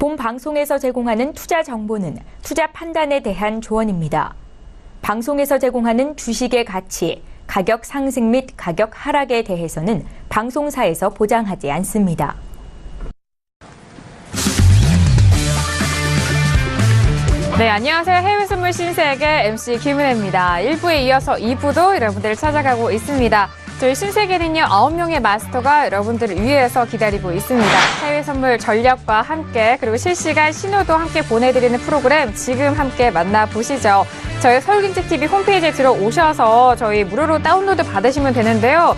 본 방송에서 제공하는 투자 정보는 투자 판단에 대한 조언입니다. 방송에서 제공하는 주식의 가치, 가격 상승 및 가격 하락에 대해서는 방송사에서 보장하지 않습니다. 네, 안녕하세요. 해외 선물 신세계 MC 김은혜입니다. 1부에 이어서 2부도 여러분들을 찾아가고 있습니다. 저희 신세계는요, 9명의 마스터가 여러분들을 위해서 기다리고 있습니다. 해외 선물 전략과 함께, 그리고 실시간 신호도 함께 보내드리는 프로그램 지금 함께 만나보시죠. 저희 서울경제TV 홈페이지에 들어오셔서 저희 무료로 다운로드 받으시면 되는데요.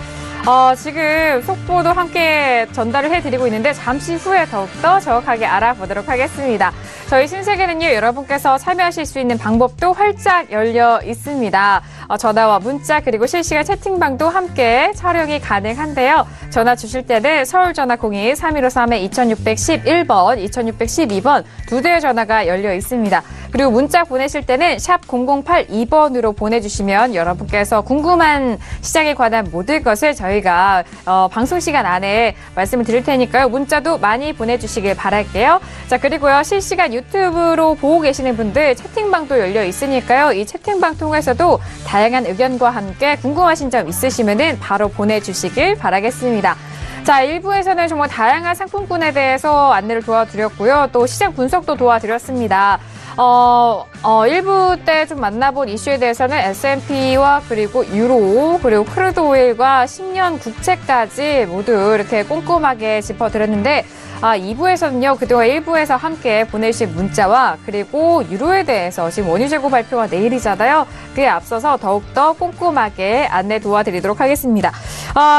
지금 속보도 함께 전달을 해드리고 있는데 잠시 후에 더욱더 정확하게 알아보도록 하겠습니다. 저희 신세계는요, 여러분께서 참여하실 수 있는 방법도 활짝 열려 있습니다. 전화와 문자 그리고 실시간 채팅방도 함께 촬영이 가능한데요. 전화 주실 때는 서울전화 02-3153-2611번, 2612번 두 대의 전화가 열려 있습니다. 그리고 문자 보내실 때는 샵 0082번으로 보내주시면 여러분께서 궁금한 시장에 관한 모든 것을 저희가 방송 시간 안에 말씀을 드릴 테니까요. 문자도 많이 보내주시길 바랄게요. 자, 그리고요, 실시간 유튜브로 보고 계시는 분들 채팅방도 열려 있으니까요. 이 채팅방 통해서도 다양한 의견과 함께 궁금하신 점 있으시면은 바로 보내주시길 바라겠습니다. 자, 1부에서는 정말 다양한 상품군에 대해서 안내를 도와드렸고요. 또 시장 분석도 도와드렸습니다. 1부 때 좀 만나본 이슈에 대해서는 S&P와 그리고 유로, 그리고 크루드 오일과 10년 국채까지 모두 이렇게 꼼꼼하게 짚어드렸는데, 2부에서는요, 그동안 1부에서 함께 보내주신 문자와 그리고 유로에 대해서 지금 원유 재고 발표가 내일이잖아요. 그에 앞서서 더욱더 꼼꼼하게 안내 도와드리도록 하겠습니다.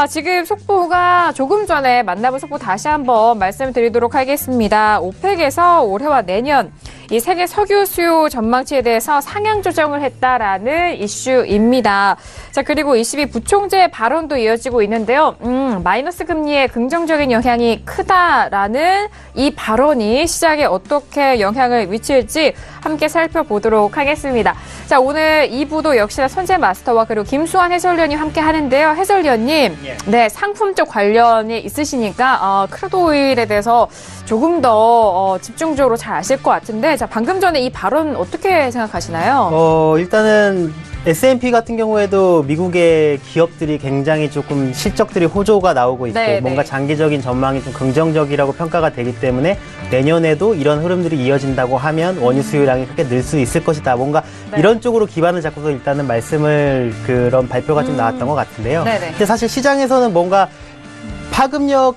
지금 속보가 조금 전에 만나본 속보 다시 한번 말씀드리도록 하겠습니다. 오펙에서 올해와 내년 이 세계 석유 수요 전망치에 대해서 상향 조정을 했다라는 이슈입니다. 자, 그리고 22 부총재 발언도 이어지고 있는데요. 마이너스 금리의 긍정적인 영향이 크다라는 이 발언이 시장에 어떻게 영향을 미칠지 함께 살펴보도록 하겠습니다. 자, 오늘 2부도 역시나 선재 마스터와 그리고 김수환 해설위원이 함께 하는데요. 해설위원님, 네, 상품 쪽 관련이 있으시니까 크루드 오일에 대해서 조금 더 집중적으로 잘 아실 것 같은데, 자, 방금 전에 이 발언 어떻게 생각하시나요? 일단은 S&P 같은 경우에도 미국의 기업들이 굉장히 조금 실적들이 호조가 나오고 있고, 네, 뭔가 네. 장기적인 전망이 좀 긍정적이라고 평가가 되기 때문에 내년에도 이런 흐름들이 이어진다고 하면 원유 수요량이 크게 늘 수 있을 것이다. 뭔가 네. 이런 쪽으로 기반을 잡고서 일단은 말씀을, 그런 발표가 좀 나왔던 것 같은데요. 네네. 근데 사실 시장에서는 뭔가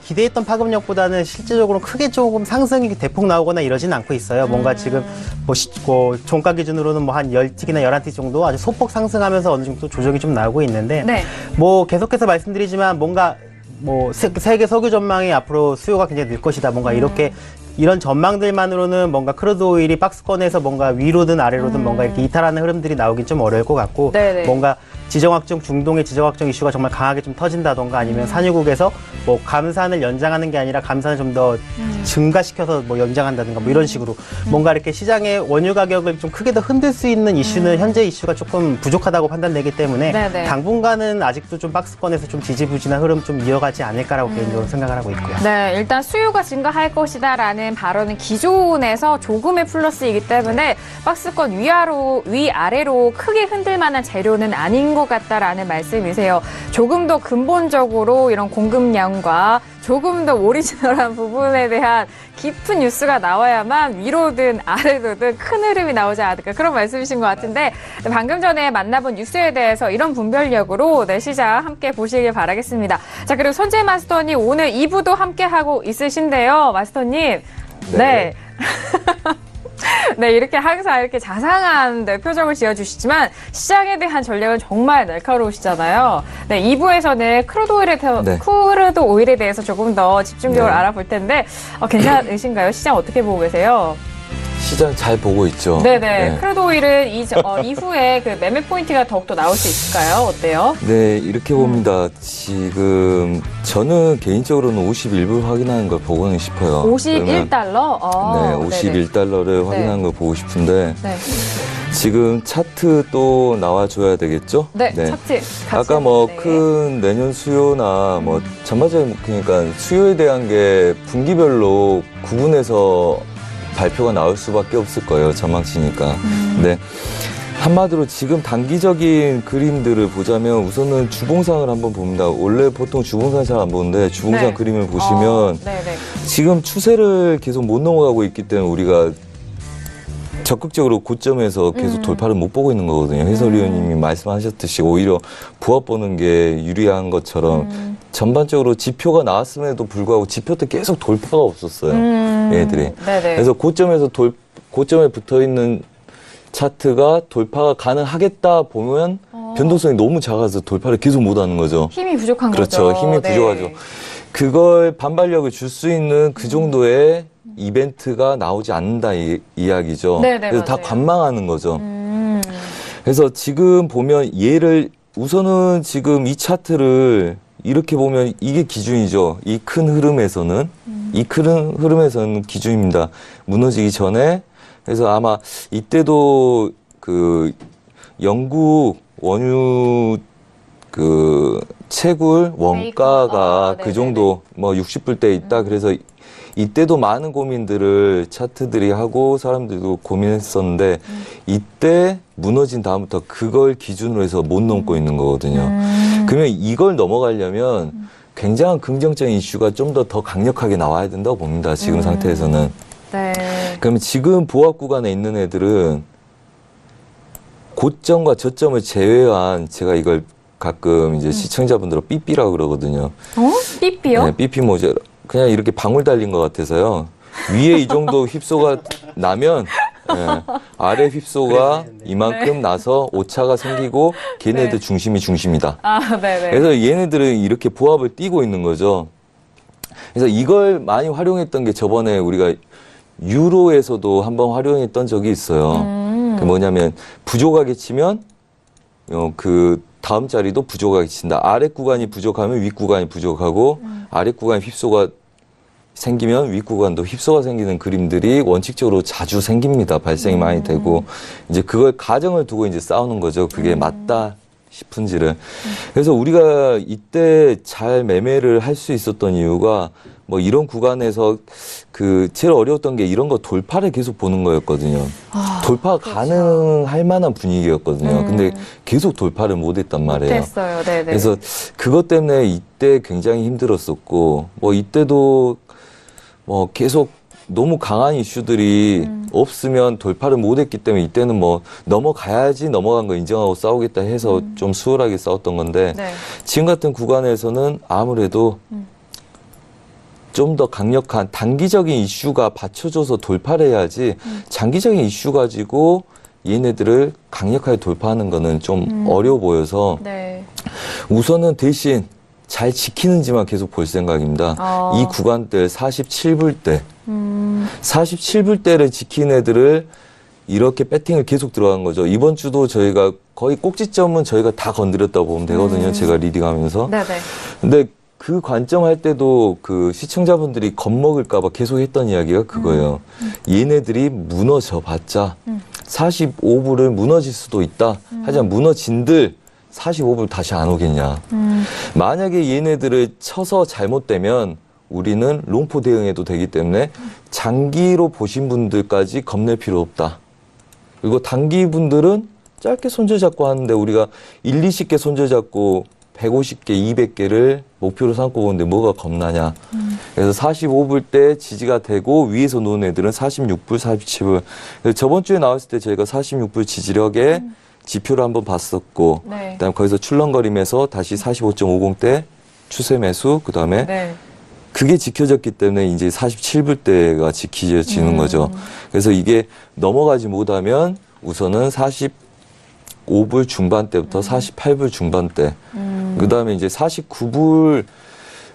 기대했던 파급력보다는 실제적으로 크게 조금 상승이 대폭 나오거나 이러진 않고 있어요. 뭔가 지금 종가 기준으로는 뭐 한 10틱이나 11틱 정도 아주 소폭 상승하면서 어느 정도 조정이 좀 나오고 있는데, 네. 뭐 계속해서 말씀드리지만 뭔가 뭐 세계 석유 전망이 앞으로 수요가 굉장히 늘 것이다. 뭔가 이렇게 이런 전망들만으로는 뭔가 크루드 오일이 박스권에서 뭔가 위로든 아래로든 뭔가 이렇게 이탈하는 흐름들이 나오긴 좀 어려울 것 같고, 네네. 뭔가 중동의 지정학적 이슈가 정말 강하게 좀 터진다던가 아니면 산유국에서 뭐 감산을 연장하는 게 아니라 감산을 좀 더 증가시켜서 뭐 연장한다든가 뭐 이런 식으로 뭔가 이렇게 시장의 원유 가격을 좀 크게 더 흔들 수 있는 이슈는 현재 이슈가 조금 부족하다고 판단되기 때문에 네네. 당분간은 아직도 좀 박스권에서 좀 지지부진한 흐름 좀 이어가지 않을까라고 개인적으로 생각을 하고 있고요. 네, 일단 수요가 증가할 것이다라는 발언은 기존에서 조금의 플러스이기 때문에 박스권 위아래로 크게 흔들 만한 재료는 아닌 것 같다라는 말씀이세요. 조금 더 근본적으로 이런 공급량과 조금 더 오리지널한 부분에 대한 깊은 뉴스가 나와야만 위로든 아래로든 큰 흐름이 나오지 않을까, 그런 말씀이신 것 같은데, 방금 전에 만나본 뉴스에 대해서 이런 분별력으로 시장 함께 보시길 바라겠습니다. 자, 그리고 선재 마스터님 오늘 2부도 함께 하고 있으신데요. 마스터님. 네. 네, 이렇게 항상 이렇게 자상한 표정을 지어주시지만 시장에 대한 전략은 정말 날카로우시잖아요. 네, 2부에서는 크루드 오일에 대해서 조금 더 집중적으로 알아볼 텐데, 괜찮으신가요? 시장 어떻게 보고 계세요? 시장 잘 보고 있죠. 네네. 네. 크루드 오일은 이후에 그 매매 포인트가 더욱더 나올 수 있을까요? 어때요? 네, 이렇게 봅니다. 지금 저는 개인적으로는 51불 확인하는 걸 보고는 싶어요. 51달러? 네, 51달러를 확인하는 걸 보고 싶은데, 네. 지금 차트 또 나와줘야 되겠죠? 네, 차트. 같이 아까 뭐 네. 큰 내년 수요나 뭐 전반적인, 그러니까 수요에 대한 게 분기별로 구분해서 발표가 나올 수밖에 없을 거예요. 전망치니까. 근데 한마디로 지금 단기적인 그림들을 보자면 우선은 주봉상을 한번 봅니다. 원래 보통 주봉상 잘 안 보는데 주봉상 네. 그림을 보시면 네네. 지금 추세를 계속 못 넘어가고 있기 때문에 우리가 적극적으로 고점에서 계속 돌파를 못 보고 있는 거거든요. 해설위원님이 말씀하셨듯이 오히려 부합 보는 게 유리한 것처럼 전반적으로 지표가 나왔음에도 불구하고 지표 때 계속 돌파가 없었어요. 얘들이. 네네. 그래서 고점에 붙어 있는 차트가 돌파가 가능하겠다 보면 변동성이 너무 작아서 돌파를 계속 못 하는 거죠. 힘이 부족한 그렇죠. 거죠. 힘이 네. 부족하죠. 그걸 반발력을 줄 수 있는 그 정도의 이벤트가 나오지 않는다 이야기죠. 네네, 그래서 다 맞아요. 관망하는 거죠. 그래서 지금 보면 우선은 지금 이 차트를 이렇게 보면 이게 기준이죠. 이 큰 흐름에서는 이 큰 흐름에서는 기준입니다. 무너지기 전에. 그래서 아마 이때도 그 영국 원유 그 채굴 원가가 그 네네네. 정도 뭐 60불대에 있다. 그래서 이때도 많은 고민들을 차트들이 하고 사람들도 고민했었는데 이때 무너진 다음부터 그걸 기준으로 해서 못 넘고 있는 거거든요. 그러면 이걸 넘어가려면 굉장한 긍정적인 이슈가 좀 더 강력하게 나와야 된다고 봅니다. 지금 상태에서는. 네. 그러면 지금 보합 구간에 있는 애들은 고점과 저점을 제외한 제가 이걸 가끔 이제 시청자분들은 삐삐라고 그러거든요. 삐삐요? 네, 삐삐 모자. 그냥 이렇게 방울 달린 것 같아서요. 위에 이 정도 휩소가 나면 아래 휩소가 이만큼 나서 오차가 생기고 걔네들 중심이 중심이다. 아, 네네. 그래서 얘네들은 이렇게 보합을 띄고 있는 거죠. 그래서 이걸 많이 활용했던 게 저번에 우리가 유로에서도 한번 활용했던 적이 있어요. 그 뭐냐면 부족하게 치면 그 다음 자리도 부족하게 친다. 아래 구간이 부족하면 윗 구간이 부족하고 아래 구간에 휩소가 생기면 윗 구간도 휩소가 생기는 그림들이 원칙적으로 자주 생깁니다. 발생이 많이 되고 이제 그걸 가정을 두고 이제 싸우는 거죠. 그게 맞다 싶은지를. 그래서 우리가 이때 잘 매매를 할 수 있었던 이유가 뭐 이런 구간에서 그 제일 어려웠던 게 이런 거 돌파를 계속 보는 거였거든요. 돌파가 가능할 만한 분위기였거든요. 근데 계속 돌파를 못 했단 말이에요. 됐어요. 네네. 그래서 그것 때문에 이때 굉장히 힘들었었고 뭐 이때도 뭐 계속 너무 강한 이슈들이 없으면 돌파를 못 했기 때문에 이때는 뭐 넘어가야지 넘어간 거 인정하고 싸우겠다 해서 좀 수월하게 싸웠던 건데 네. 지금 같은 구간에서는 아무래도 좀 더 강력한 단기적인 이슈가 받쳐줘서 돌파를 해야지 장기적인 이슈 가지고 얘네들을 강력하게 돌파하는 거는 좀 어려워 보여서 네. 우선은 대신 잘 지키는지만 계속 볼 생각입니다. 이 구간대 47불대 47불대를 지킨 애들을 이렇게 배팅을 계속 들어간 거죠. 이번 주도 저희가 거의 꼭지점은 저희가 다 건드렸다고 보면 되거든요. 제가 리딩하면서. 네네. 근데 그 관점할 때도 그 시청자분들이 겁먹을까봐 계속 했던 이야기가 그거예요. 얘네들이 무너져 봤자 45불을 무너질 수도 있다. 하지만 무너진들 45불 다시 안 오겠냐. 만약에 얘네들을 쳐서 잘못되면 우리는 롱포 대응해도 되기 때문에 장기로 보신 분들까지 겁낼 필요 없다. 그리고 단기 분들은 짧게 손절잡고 하는데 우리가 1, 20개 손절잡고 150개, 200개를 목표로 삼고 보는데 뭐가 겁나냐. 그래서 45불 때 지지가 되고 위에서 노는 애들은 46불, 47불. 그래서 저번 주에 나왔을 때 저희가 46불 지지력에 지표를 한번 봤었고 네. 그다음에 거기서 출렁거리면서 다시 45.50대 추세 매수 그다음에 네. 그게 지켜졌기 때문에 이제 47불대가 지켜지는 거죠. 그래서 이게 넘어가지 못하면 우선은 45불 중반대부터 48불 중반대. 그다음에 이제 49불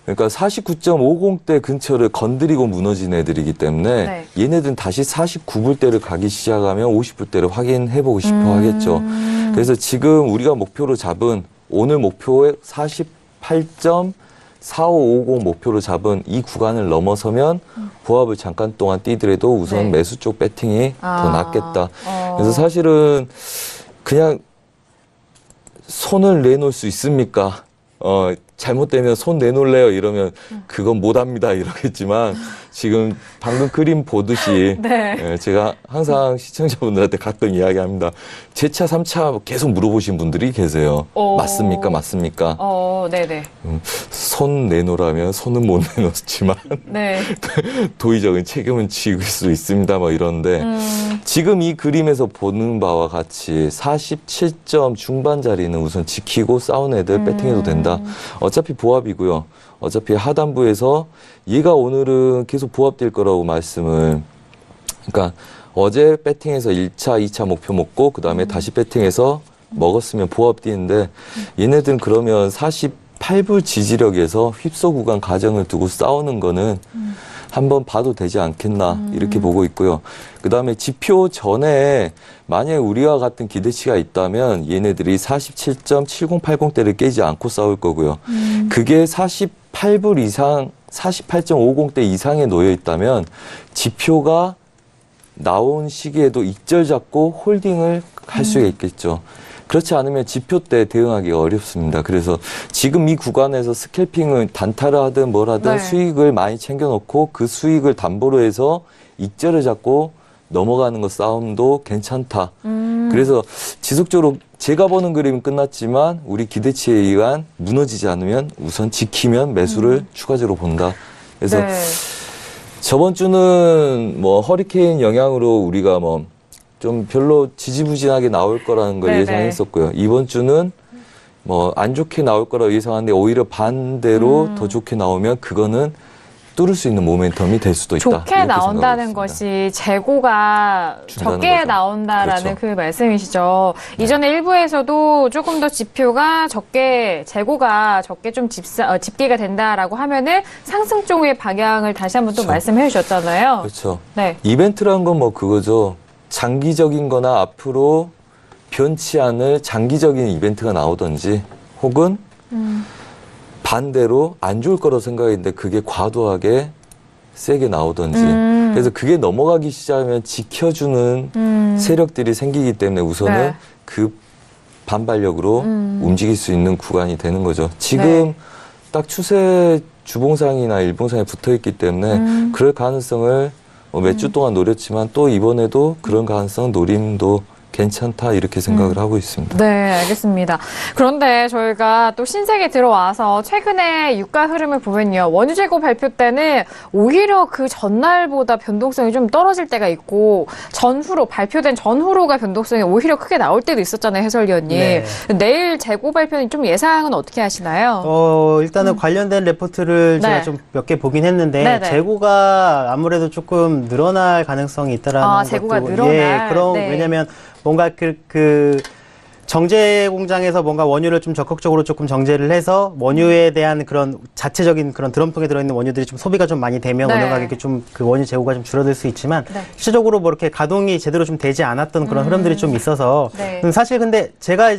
그러니까 49.50대 근처를 건드리고 무너진 애들이기 때문에 네. 얘네들은 다시 49불대를 가기 시작하면 50불대를 확인해보고 싶어 하겠죠. 그래서 지금 우리가 목표로 잡은 오늘 목표에 48.4550 목표로 잡은 이 구간을 넘어서면 보합을 잠깐 동안 뛰더라도 우선 네. 매수 쪽 배팅이 더 낫겠다. 어. 그래서 사실은 그냥 손을 내놓을 수 있습니까? 잘못되면 손 내놓을래요 이러면 그건 못합니다 이러겠지만 지금 방금 그림 보듯이 네. 예, 제가 항상 시청자분들한테 가끔 이야기합니다. 제 차, 3차 계속 물어보신 분들이 계세요. 오. 맞습니까? 맞습니까? 네네. 손 내놓으라면 손은 못 내놓지만 네. 도의적인 책임은 지을 수 있습니다. 뭐 이런데 지금 이 그림에서 보는 바와 같이 47점 중반 자리는 우선 지키고 싸운 애들 배팅해도 된다. 어차피 보합이고요. 어차피 하단부에서 얘가 오늘은 계속 보합될 거라고 말씀을 그러니까 어제 배팅해서 1차, 2차 목표 먹고 그 다음에 다시 배팅해서 먹었으면 보합 뛰는데 얘네들은 그러면 48불 지지력에서 휩소 구간 가정을 두고 싸우는 거는 한번 봐도 되지 않겠나 이렇게 보고 있고요. 그 다음에 지표 전에 만약에 우리와 같은 기대치가 있다면 얘네들이 47.7080대를 깨지 않고 싸울 거고요. 그게 48불 이상, 48.50대 이상에 놓여 있다면 지표가 나온 시기에도 익절 잡고 홀딩을 할 수가 있겠죠. 그렇지 않으면 지표 때 대응하기가 어렵습니다. 그래서 지금 이 구간에서 스캘핑을 단타를 하든 뭘 하든 네. 수익을 많이 챙겨놓고 그 수익을 담보로 해서 익절을 잡고 넘어가는 거 싸움도 괜찮다. 그래서 지속적으로 제가 보는 그림은 끝났지만 우리 기대치에 의한 무너지지 않으면 우선 지키면 매수를 추가적으로 본다. 그래서 네. 저번 주는 뭐 허리케인 영향으로 우리가 뭐 좀 별로 지지부진하게 나올 거라는 걸 네네. 예상했었고요. 이번 주는 뭐 안 좋게 나올 거라고 예상하는데 오히려 반대로 더 좋게 나오면 그거는 뚫을 수 있는 모멘텀이 될 수도 있다. 좋게 이렇게 나온다는 생각하고 것이 재고가 준다는 적게 거죠. 나온다라는 그렇죠. 그 말씀이시죠. 이전에 일부에서도 조금 더 지표가 적게, 재고가 적게 좀 집계가 된다라고 하면은 상승 쪽의 방향을 다시 한번 또 그렇죠. 말씀해 주셨잖아요. 그렇죠. 네. 이벤트란 건 뭐 그거죠. 장기적인 거나 앞으로 변치 않을 장기적인 이벤트가 나오든지 혹은 반대로 안 좋을 거라고 생각했는데 그게 과도하게 세게 나오든지 그래서 그게 넘어가기 시작하면 지켜주는 세력들이 생기기 때문에 우선은 네. 그 반발력으로 움직일 수 있는 구간이 되는 거죠. 지금 네. 딱 추세 주봉상이나 일봉상에 붙어 있기 때문에 그럴 가능성을 몇 주 동안 노렸지만 또 이번에도 그런 가능성 노림도 괜찮다 이렇게 생각을 하고 있습니다. 네, 알겠습니다. 그런데 저희가 또 신세계 들어와서 최근에 유가 흐름을 보면요. 원유 재고 발표 때는 오히려 그 전날보다 변동성이 좀 떨어질 때가 있고 전후로 발표된 전후로가 변동성이 오히려 크게 나올 때도 있었잖아요, 해설위원님. 네. 내일 재고 발표는 좀 예상은 어떻게 하시나요? 일단은 관련된 레포트를 네. 제가 좀 몇 개 보긴 했는데 네네. 재고가 아무래도 조금 늘어날 가능성이 있다라는 재고가 것도 늘어날. 예, 그럼 네. 왜냐면 뭔가 그 정제 공장에서 뭔가 원유를 좀 적극적으로 조금 정제를 해서 원유에 대한 그런 자체적인 그런 드럼통에 들어있는 원유들이 좀 소비가 좀 많이 되면 네. 원유 가격이 좀 그 원유 재고가 좀 줄어들 수 있지만 네. 실질적으로 뭐 이렇게 가동이 제대로 좀 되지 않았던 그런 흐름들이 좀 있어서 네. 사실 근데 제가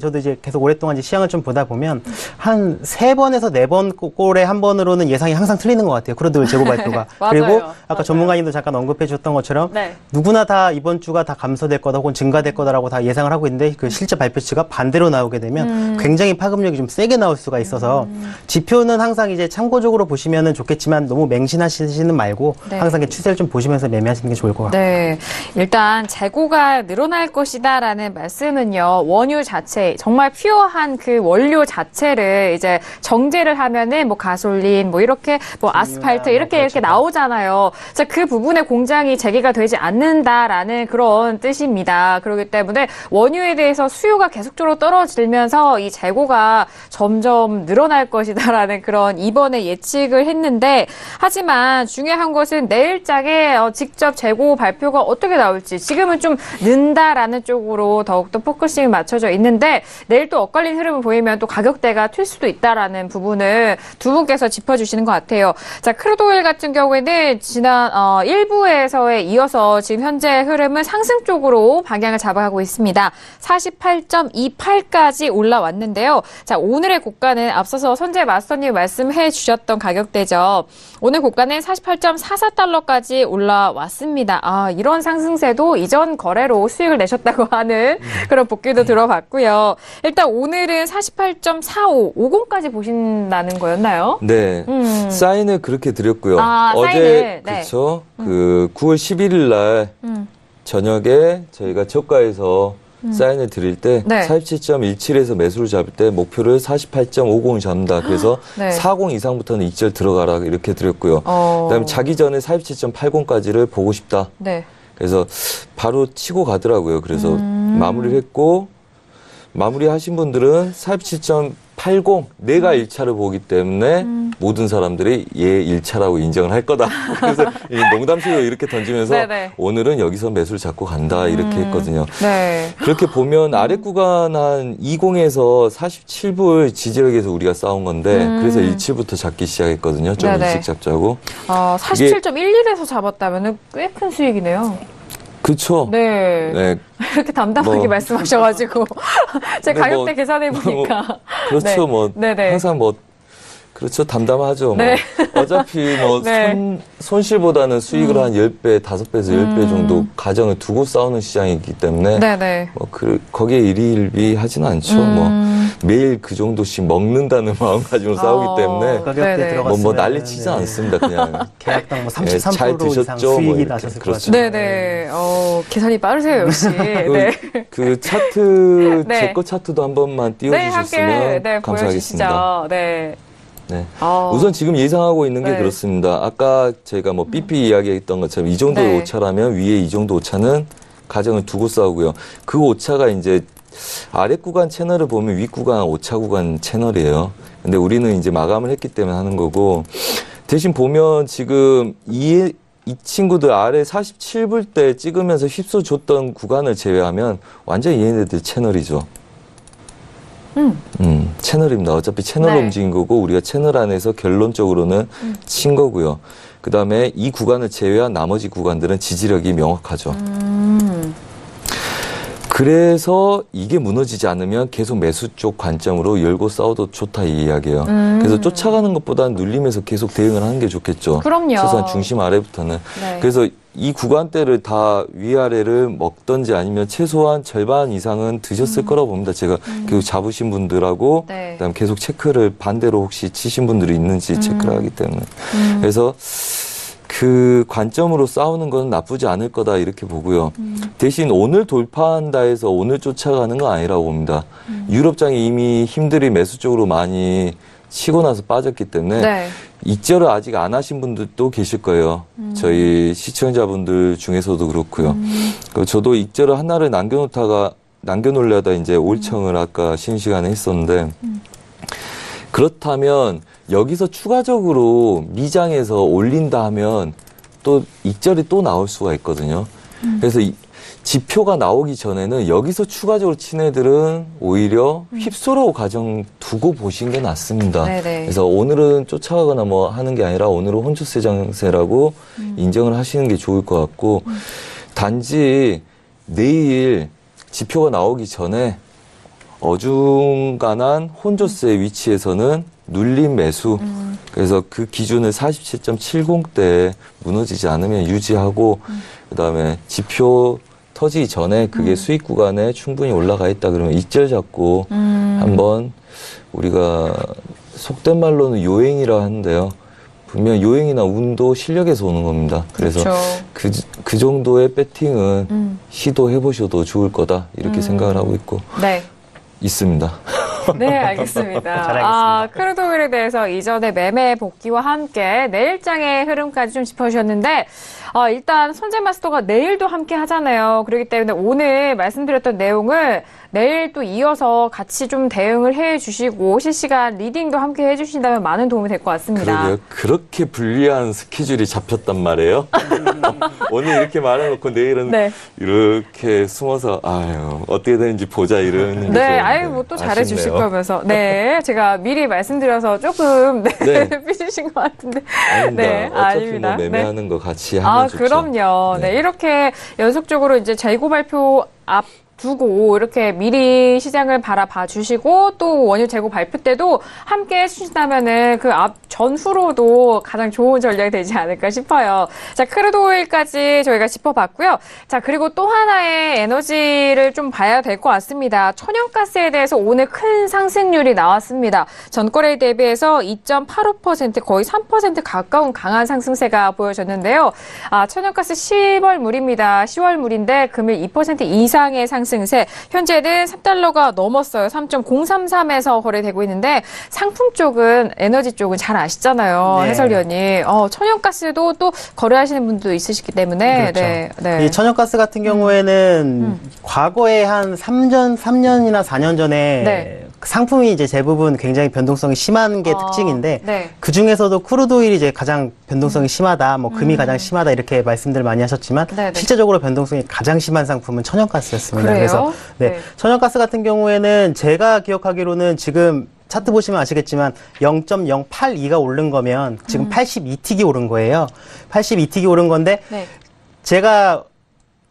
저도 계속 오랫동안 이제 시장을 좀 보다 보면 한 3번에서 4번 꼴에 한 번으로는 예상이 항상 틀리는 것 같아요. 크루드 재고 발표가. 맞아요. 그리고 아까 맞아요. 전문가님도 잠깐 언급해 주셨던 것처럼 네. 누구나 다 이번 주가 다 감소될 거다 혹은 증가될 거다라고 다 예상을 하고 있는데 그 실제 발표치가 반대로 나오게 되면 굉장히 파급력이 좀 세게 나올 수가 있어서 지표는 항상 이제 참고적으로 보시면은 좋겠지만 너무 맹신하시는 말고 네. 항상 이렇게 추세를 좀 보시면서 매매하시는 게 좋을 것 같아요. 네. 일단 재고가 늘어날 것이다라는 말씀은요. 원유 자체, 정말 퓨어한 그 원료 자체를 이제 정제를 하면은 뭐 가솔린, 뭐 이렇게 뭐 아스팔트 이렇게 그렇죠. 나오잖아요. 자, 그 부분에 공장이 재개가 되지 않는다라는 그런 뜻입니다. 그렇기 때문에 원유에 대해서 수요가 계속적으로 떨어지면서 이 재고가 점점 늘어날 것이다라는 그런 이번에 예측을 했는데 하지만 중요한 것은 내일장에 직접 재고 발표가 어떻게 나올지 지금은 좀 는다라는 쪽으로 더욱더 포커싱이 맞춰져 있는데 내일 또 엇갈린 흐름을 보이면 또 가격대가 튈 수도 있다라는 부분을 두 분께서 짚어주시는 것 같아요. 자, 크루드오일 같은 경우에는 지난 1부에서에 이어서 지금 현재 흐름은 상승 쪽으로 방향을 잡아가고 있습니다. 48 48.28까지 올라왔는데요. 자, 오늘의 고가는 앞서서 선재 마스터님 말씀해 주셨던 가격대죠. 오늘 고가는 48.44달러까지 올라왔습니다. 아, 이런 상승세도 이전 거래로 수익을 내셨다고 하는 그런 복귀도 들어봤고요. 일단 오늘은 48.45, 50까지 보신다는 거였나요? 네. 사인을 그렇게 드렸고요. 아, 어제 사인을, 네. 그렇죠. 그 9월 11일 날 저녁에 저희가 저가에서 사인을 드릴 때 네. 47.17에서 매수를 잡을 때 목표를 48.50을 잡는다. 그래서 네. 40 이상부터는 익절 들어가라 이렇게 드렸고요. 그다음에 자기 전에 47.80까지를 보고 싶다. 네. 그래서 바로 치고 가더라고요. 그래서 마무리를 했고 마무리하신 분들은 47.80 내가 1차를 보기 때문에 모든 사람들이 얘 1차라고 인정을 할 거다. 그래서 이 농담식으로 이렇게 던지면서 네네. 오늘은 여기서 매수를 잡고 간다 이렇게 했거든요. 네. 그렇게 보면 아래 구간 한 20에서 47불 지지력에서 우리가 싸운 건데 그래서 17부터 잡기 시작했거든요. 좀 네네. 일찍 잡자고. 47.11에서 잡았다면 꽤 큰 수익이네요. 그렇죠. 네. 네. 그렇게 담담하게 뭐. 말씀하셔가지고 제 근데 가격대 뭐, 계산해 보니까 그렇죠. 네. 뭐 네네. 항상 뭐 그렇죠. 담담하죠. 네. 뭐. 어차피 뭐 네. 손실보다는 수익을 한 10배, 5배에서 10배 정도 가정을 두고 싸우는 시장이기 때문에 네네. 뭐 거기에 일희일비 하지는 않죠. 뭐 매일 그 정도씩 먹는다는 마음가짐으로 싸우기 때문에 가격대 네네. 들어갔으면 뭐 난리 치지 않습니다. 그냥 계약당 뭐 예, 잘 33% 드셨죠? 이상 뭐 수익이 이렇게. 나셨을 것 그렇죠. 같아요. 네네. 계산이 빠르세요, 역시. 네. 그 차트 네. 제 거 차트도 한 번만 네, 띄워주셨으면 함께 감사하겠습니다. 보여주시죠. 네. 네. 아. 우선 지금 예상하고 있는 게 네. 그렇습니다. 아까 제가 뭐 삐삐 이야기했던 것처럼 이 정도 네. 오차라면 위에 이 정도 오차는 가정을 두고 싸우고요. 그 오차가 이제 아래 구간 채널을 보면 윗 구간 오차 구간 채널이에요. 근데 우리는 이제 마감을 했기 때문에 하는 거고 대신 보면 지금 이 친구들 아래 47불 때 찍으면서 휩쓸어 줬던 구간을 제외하면 완전히 얘네들 채널이죠. 채널입니다. 어차피 채널로 네. 움직인 거고 우리가 채널 안에서 결론적으로는 친 거고요. 그 다음에 이 구간을 제외한 나머지 구간들은 지지력이 명확하죠. 그래서 이게 무너지지 않으면 계속 매수 쪽 관점으로 열고 싸워도 좋다 이 이야기예요. 그래서 쫓아가는 것보다는 눌림에서 계속 대응을 하는 게 좋겠죠. 그럼요. 최소한 중심 아래부터는. 네. 그래서 이 구간대를 다 위아래를 먹던지 아니면 최소한 절반 이상은 드셨을 거라고 봅니다. 제가 계속 잡으신 분들하고 네. 그다음 계속 체크를 반대로 혹시 치신 분들이 있는지 체크를 하기 때문에. 그래서 그 관점으로 싸우는 건 나쁘지 않을 거다 이렇게 보고요. 대신 오늘 돌파한다 해서 오늘 쫓아가는 건 아니라고 봅니다. 유럽장이 이미 힘들이 매수 쪽으로 많이 치고 나서 빠졌기 때문에 네. 익절을 아직 안 하신 분들도 계실 거예요. 저희 시청자분들 중에서도 그렇고요. 그리고 저도 익절을 하나를 남겨놓으려다 이제 올청을 아까 쉬는 시간에 했었는데 그렇다면 여기서 추가적으로 미장에서 올린다 하면 또 익절이 또 나올 수가 있거든요. 그래서 지표가 나오기 전에는 여기서 추가적으로 친 애들은 오히려 휩쓸어 가정 두고 보신 게 낫습니다. 네네. 그래서 오늘은 쫓아가거나 뭐 하는 게 아니라 오늘은 혼조세 장세라고 인정을 하시는 게 좋을 것 같고 단지 내일 지표가 나오기 전에 어중간한 혼조세 위치에서는 눌림 매수 그래서 그 기준을 47.70대 무너지지 않으면 유지하고 그다음에 지표 터지기 전에 그게 수익 구간에 충분히 올라가 있다 그러면 익절 잡고 한번 우리가 속된 말로는 요행이라 하는데요. 분명 요행이나 운도 실력에서 오는 겁니다. 그래서 그렇죠. 그 정도의 배팅은 시도해 보셔도 좋을 거다 이렇게 생각을 하고 있고 네. 있습니다. 네, 알겠습니다. 알겠습니다. 크루드 오일에 대해서 이전에 매매 복귀와 함께 내일장의 흐름까지 좀 짚어주셨는데, 일단 선재 마스터가 내일도 함께 하잖아요. 그렇기 때문에 오늘 말씀드렸던 내용을 내일 또 이어서 같이 좀 대응을 해 주시고 실시간 리딩도 함께 해 주신다면 많은 도움이 될 것 같습니다. 그러게요. 그렇게 불리한 스케줄이 잡혔단 말이에요. 오늘 이렇게 말해놓고 내일은 네. 이렇게 숨어서 아유 어떻게 되는지 보자 이러는 게 네, 좋은데. 뭐 또 잘해 주실 아쉽네요. 거면서. 네, 제가 미리 말씀드려서 조금 네. 삐지신 것 같은데. 아닙니다. 네, 어차피 아닙니다. 뭐 매매하는 거 같이 하면 좋죠. 그럼요. 네. 네. 이렇게 연속적으로 이제 재고 발표 앞 두고 이렇게 미리 시장을 바라봐 주시고 또 원유 재고 발표 때도 함께 해주신다면은 그 앞 전후로도 가장 좋은 전략이 되지 않을까 싶어요. 자, 크루드 오일까지 저희가 짚어봤고요. 자, 그리고 또 하나의 에너지를 좀 봐야 될 것 같습니다. 천연가스에 대해서 오늘 큰 상승률이 나왔습니다. 전거래일 대비해서 2.85% 거의 3% 가까운 강한 상승세가 보여졌는데요. 천연가스 10월물입니다. 10월물인데 금일 2% 이상의 상승세. 현재는 3달러가 넘었어요. 3.033에서 거래되고 있는데 상품 쪽은 에너지 쪽은 잘 아시잖아요. 네. 해설위원이. 천연가스도 또 거래하시는 분도 있으시기 때문에. 그렇죠. 네. 이 천연가스 같은 경우에는 과거에 한 3년이나 4년 전에 네. 상품이 이제 대부분 굉장히 변동성이 심한 게 특징인데 네. 그 중에서도 크루드 오일이 이제 가장 변동성이 심하다, 뭐 금이 가장 심하다 이렇게 말씀들 많이 하셨지만 네네. 실제적으로 변동성이 가장 심한 상품은 천연가스였습니다. 그래요? 그래서 네. 천연가스 같은 경우에는 제가 기억하기로는 지금 차트 보시면 아시겠지만 0.082가 오른 거면 지금 82틱이 오른 거예요. 82틱이 오른 건데 네. 제가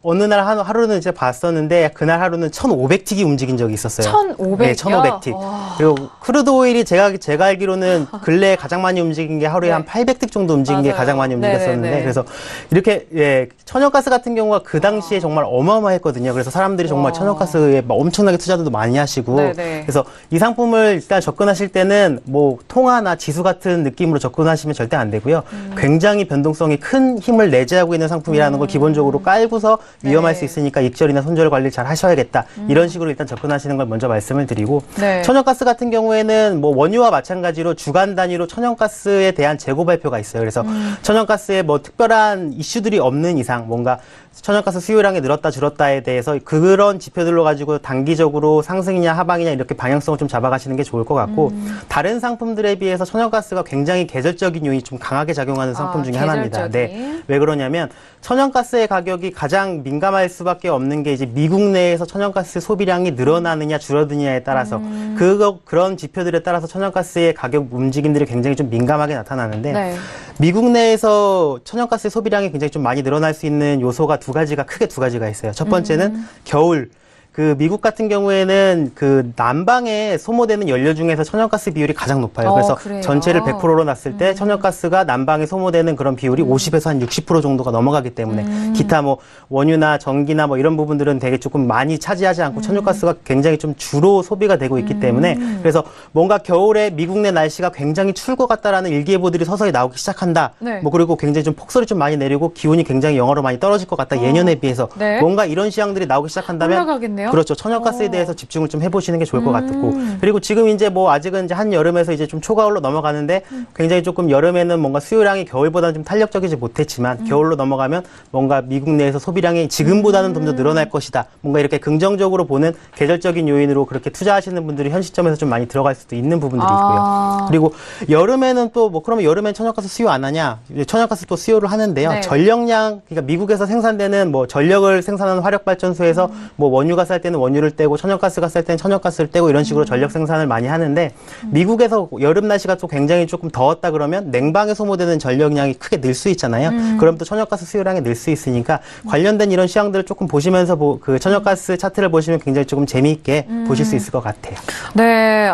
어느 날 하루는 이제 봤었는데 그날 하루는 1,500틱이 움직인 적이 있었어요. 1,500 네, 이요? 1,500틱. 와. 그리고 크루드 오일이 제가 알기로는 근래에 가장 많이 움직인 게 하루에 네. 한 800틱 정도 움직인 게 맞아요. 가장 많이 움직였었는데 네네네. 그래서 이렇게 천연가스 같은 경우가 그 당시에 정말 어마어마했거든요. 그래서 사람들이 정말 와. 천연가스에 막 엄청나게 투자도 많이 하시고 네네. 그래서 이 상품을 일단 접근하실 때는 뭐 통화나 지수 같은 느낌으로 접근하시면 절대 안 되고요. 굉장히 변동성이 큰 힘을 내재하고 있는 상품이라는 걸 기본적으로 깔고서 위험할 네. 수 있으니까 익절이나 손절 관리를 잘 하셔야겠다. 이런 식으로 일단 접근하시는 걸 먼저 말씀을 드리고 네. 천연가스 같은 경우에는 뭐 원유와 마찬가지로 주간 단위로 천연가스에 대한 재고 발표가 있어요. 그래서 천연가스에 뭐 특별한 이슈들이 없는 이상 뭔가 천연가스 수요량이 늘었다 줄었다에 대해서 그런 지표들로 가지고 단기적으로 상승이냐 하방이냐 이렇게 방향성을 좀 잡아가시는 게 좋을 것 같고 다른 상품들에 비해서 천연가스가 굉장히 계절적인 요인이 좀 강하게 작용하는 상품 중에 하나입니다. 네. 왜 그러냐면 천연가스의 가격이 가장 민감할 수밖에 없는 게 이제 미국 내에서 천연가스 소비량이 늘어나느냐 줄어드느냐에 따라서 그런 지표들에 따라서 천연가스의 가격 움직임들이 굉장히 좀 민감하게 나타나는데 네. 미국 내에서 천연가스 소비량이 굉장히 좀 많이 늘어날 수 있는 요소가 크게 두 가지가 있어요. 첫 번째는 겨울. 그 미국 같은 경우에는 그 난방에 소모되는 연료 중에서 천연가스 비율이 가장 높아요. 그래서 그래요? 전체를 100%로 놨을 때 천연가스가 난방에 소모되는 그런 비율이 50에서 한 60% 정도가 넘어가기 때문에 기타 뭐 원유나 전기나 뭐 이런 부분들은 되게 조금 많이 차지하지 않고 천연가스가 굉장히 좀 주로 소비가 되고 있기 때문에 그래서 뭔가 겨울에 미국 내 날씨가 굉장히 추울 것 같다라는 일기예보들이 서서히 나오기 시작한다. 네. 뭐 그리고 굉장히 좀 폭설이 좀 많이 내리고 기온이 굉장히 영하로 많이 떨어질 것 같다. 예년에 비해서 네. 뭔가 이런 시황들이 나오기 시작한다면 올라가겠네요. 그렇죠. 천연가스에 대해서 집중을 좀 해보시는 게 좋을 것 같고 그리고 지금 이제 뭐 아직은 이제 한여름에서 이제 좀 초가을로 넘어가는데 굉장히 조금 여름에는 뭔가 수요량이 겨울보다는 좀 탄력적이지 못했지만 겨울로 넘어가면 뭔가 미국 내에서 소비량이 지금보다는 좀 더 늘어날 것이다. 뭔가 이렇게 긍정적으로 보는 계절적인 요인으로 그렇게 투자하시는 분들이 현 시점에서 좀 많이 들어갈 수도 있는 부분들이 있고요. 그리고 여름에는 또 뭐 그러면 여름엔 천연가스 수요 안 하냐? 이제 천연가스 또 수요를 하는데요. 네. 전력량 그러니까 미국에서 생산되는 뭐 전력을 생산하는 화력발전소에서 뭐 원유가 쌀 때는 원유를 떼고 천연가스가 쌀 때는 천연가스를 떼고 이런 식으로 전력 생산을 많이 하는데 미국에서 여름 날씨가 또 굉장히 조금 더웠다 그러면 냉방에 소모되는 전력량이 크게 늘 수 있잖아요. 그럼 또 천연가스 수요량이 늘 수 있으니까 관련된 이런 시황들을 조금 보시면서 그 천연가스 차트를 보시면 굉장히 조금 재미있게 보실 수 있을 것 같아요. 네,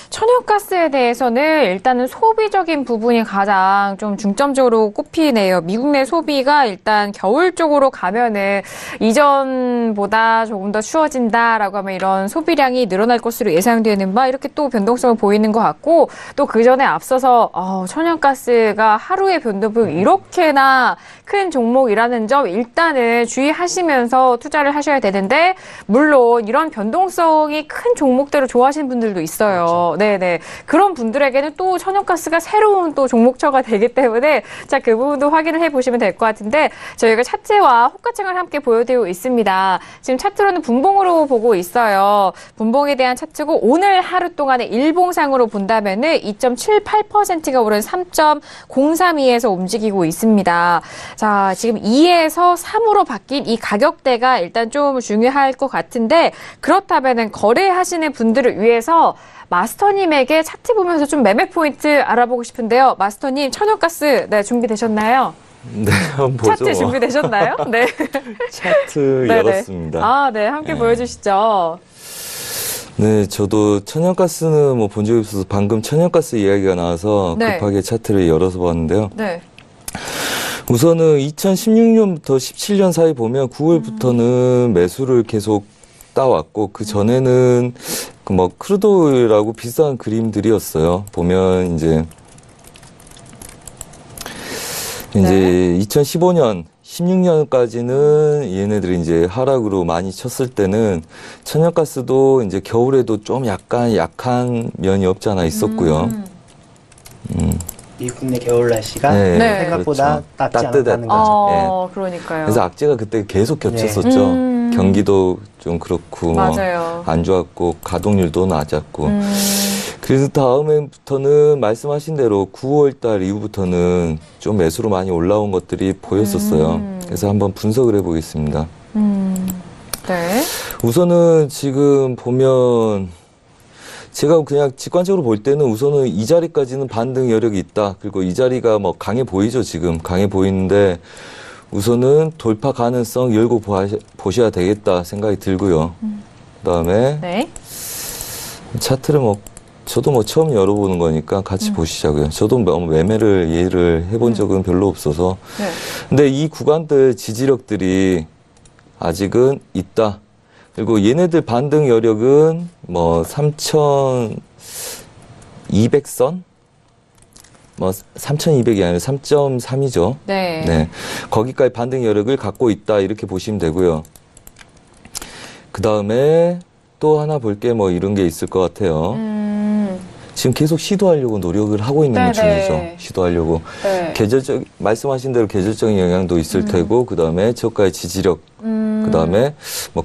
천연가스에 대해서는 일단은 소비적인 부분이 가장 좀 중점적으로 꼽히네요. 미국 내 소비가 일단 겨울 쪽으로 가면은 이전보다 조금 더 추워진다라고 하면 이런 소비량이 늘어날 것으로 예상되는 바 이렇게 또 변동성을 보이는 것 같고 또 그 전에 앞서서 천연가스가 하루의 변동폭이 이렇게나 큰 종목이라는 점 일단은 주의하시면서 투자를 하셔야 되는데 물론 이런 변동성이 큰 종목들을 좋아하시는 분들도 있어요. 그렇죠. 네네. 그런 분들에게는 또 천연가스가 새로운 또 종목처가 되기 때문에 자, 그 부분도 확인을 해보시면 될 것 같은데 저희가 차트와 호가창을 함께 보여드리고 있습니다. 지금 차트로는 분봉으로 보고 있어요. 분봉에 대한 차트고 오늘 하루 동안의 일봉상으로 본다면은 2.78%가 오른 3.032에서 움직이고 있습니다. 자, 지금 2에서 3으로 바뀐 이 가격대가 일단 좀 중요할 것 같은데 그렇다면은 거래하시는 분들을 위해서 마스터님에게 차트 보면서 좀 매매 포인트 알아보고 싶은데요. 마스터님, 천연가스 준비되셨나요? 네, 한번 보죠. 차트 준비되셨나요? 네. 차트 네네. 열었습니다. 아, 네. 함께 네. 보여주시죠. 네, 저도 천연가스는 뭐 본 적이 없어서 방금 천연가스 이야기가 나와서 네. 급하게 차트를 열어서 봤는데요. 네. 우선은 2016년부터 17년 사이 보면 9월부터는 매수를 계속 따왔고 그 전에는 그 뭐 크루도일하고 비슷한 그림들이었어요. 보면 이제 2015년 16년까지는 얘네들이 이제 하락으로 많이 쳤을 때는 천연가스도 이제 겨울에도 좀 약간 약한 면이 없지 않아 있었고요. 미국 내 겨울 날씨가 네, 네. 생각보다 그렇죠. 낮지 따뜻해. 않았다는 거죠. 그러니까요. 그래서 악재가 그때 계속 겹쳤었죠. 경기도 좀 그렇고 맞아요. 안 좋았고 가동률도 낮았고 그래서 다음에부터는 말씀하신 대로 9월달 이후부터는 좀 매수로 많이 올라온 것들이 보였었어요. 그래서 한번 분석을 해보겠습니다. 네. 우선은 지금 보면 제가 그냥 직관적으로 볼 때는 우선은 이 자리까지는 반등 여력이 있다. 그리고 이 자리가 뭐 강해 보이죠, 지금. 강해 보이는데 우선은 돌파 가능성 열고 보셔야 되겠다 생각이 들고요. 그다음에 네. 차트를 저도 처음 열어보는 거니까 같이 보시자고요. 저도 매매를 예를 해본 적은 별로 없어서. 네. 근데 이 구간들 지지력들이 아직은 있다. 그리고 얘네들 반등 여력은 3,200선? 3,200이 아니라 3.3이죠. 네. 네. 거기까지 반등 여력을 갖고 있다. 이렇게 보시면 되고요. 그 다음에 또 하나 볼 게 이런 게 있을 것 같아요. 지금 계속 시도하려고 노력을 하고 있는 중이죠. 시도하려고. 네. 말씀하신 대로 계절적인 영향도 있을 테고, 그 다음에 저가의 지지력, 그 다음에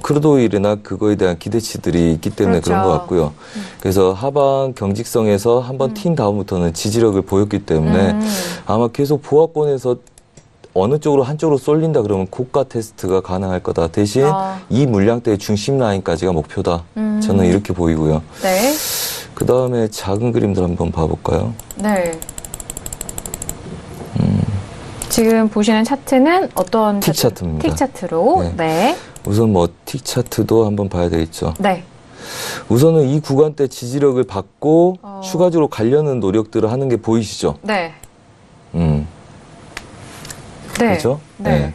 크루드오일이나 그거에 대한 기대치들이 있기 때문에 그렇죠. 그런 것 같고요. 그래서 하방 경직성에서 한번 튄 다음부터는 지지력을 보였기 때문에 아마 계속 보합권에서 어느 쪽으로 한쪽으로 쏠린다 그러면 고가 테스트가 가능할 거다. 대신 이 물량대의 중심 라인까지가 목표다. 저는 이렇게 보이고요. 네. 그 다음에 작은 그림들 한번 봐볼까요? 네. 지금 보시는 차트는 어떤 틱 차트입니다. 틱 차트로. 네. 네. 우선 틱 차트도 한번 봐야 되겠죠. 네. 우선은 이 구간대 지지력을 받고 추가적으로 가려는 노력들을 하는 게 보이시죠? 네. 네. 그렇죠? 네.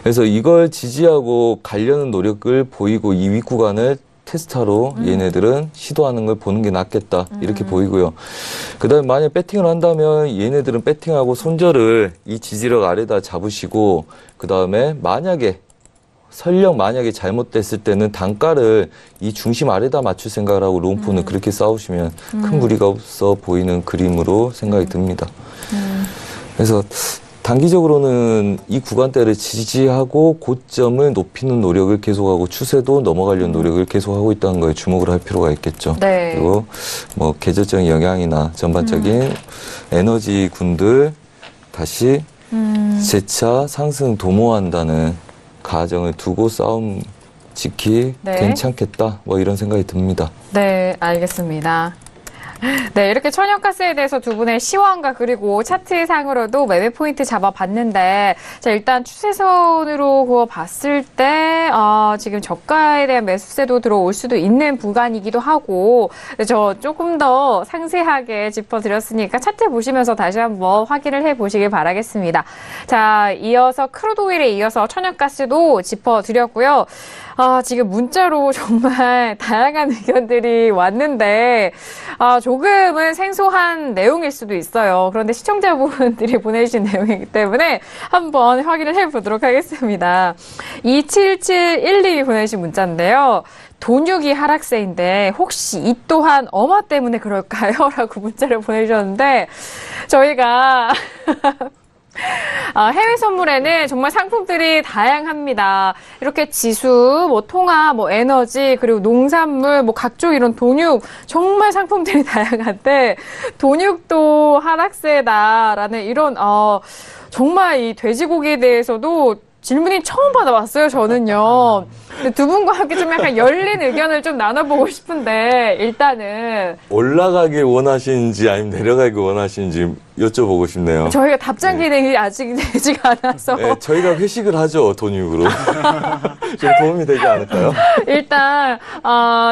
그래서 이걸 지지하고 가려는 노력을 보이고 이 윗구간을 테스트하러 얘네들은 시도하는 걸 보는 게 낫겠다. 이렇게 보이고요. 그 다음에 만약 배팅을 한다면 얘네들은 배팅하고 손절을 이 지지력 아래다 잡으시고 그 다음에 설령 만약에 잘못됐을 때는 단가를 이 중심 아래다 맞출 생각을 하고 롱포는 그렇게 싸우시면 큰 무리가 없어 보이는 그림으로 생각이 듭니다. 그래서 단기적으로는 이 구간대를 지지하고 고점을 높이는 노력을 계속하고 추세도 넘어가려는 노력을 계속하고 있다는 거에 주목을 할 필요가 있겠죠. 네. 그리고 계절적인 영향이나 전반적인 에너지 군들 다시 재차 상승 도모한다는 가정을 두고 싸움 지키 네. 괜찮겠다. 이런 생각이 듭니다. 네, 알겠습니다. 네, 이렇게 천연가스에 대해서 두 분의 시황과 그리고 차트상으로도 매매 포인트 잡아봤는데, 자, 일단 추세선으로 그거 봤을 때, 지금 저가에 대한 매수세도 들어올 수도 있는 구간이기도 하고, 저 조금 더 상세하게 짚어드렸으니까 차트 보시면서 다시 한번 확인을 해보시길 바라겠습니다. 자, 이어서 크루드오일에 이어서 천연가스도 짚어드렸고요. 지금 문자로 정말 다양한 의견들이 왔는데, 조금은 생소한 내용일 수도 있어요. 그런데 시청자분들이 보내주신 내용이기 때문에 한번 확인을 해보도록 하겠습니다. 2771님이 보내주신 문자인데요. 돈육이 하락세인데 혹시 이 또한 어마 때문에 그럴까요? 라고 문자를 보내주셨는데 저희가 해외 선물에는 정말 상품들이 다양합니다. 이렇게 지수, 통화, 에너지, 그리고 농산물, 각종 이런 돈육, 정말 상품들이 다양한데, 돈육도 하락세다라는 이런, 정말 이 돼지고기에 대해서도 질문이 처음 받아봤어요, 저는요. 두 분과 함께 좀 약간 열린 의견을 좀 나눠보고 싶은데, 일단은. 올라가길 원하시는지 아니면 내려가길 원하시는지 여쭤보고 싶네요. 저희가 답장 기능이 아직 되지가 않아서. 네, 저희가 회식을 하죠, 돈육으로. 좀 도움이 되지 않을까요? 일단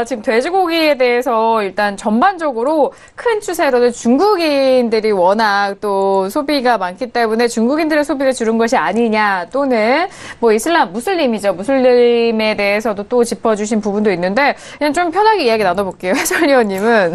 지금 돼지고기에 대해서 일단 전반적으로 큰 추세로는 중국인들이 워낙 또 소비가 많기 때문에 중국인들의 소비를 줄은 것이 아니냐, 또는 뭐 무슬림이죠. 무슬림에 대해서도 또 짚어주신 부분도 있는데 그냥 좀 편하게 이야기 나눠볼게요. 해설위원님은.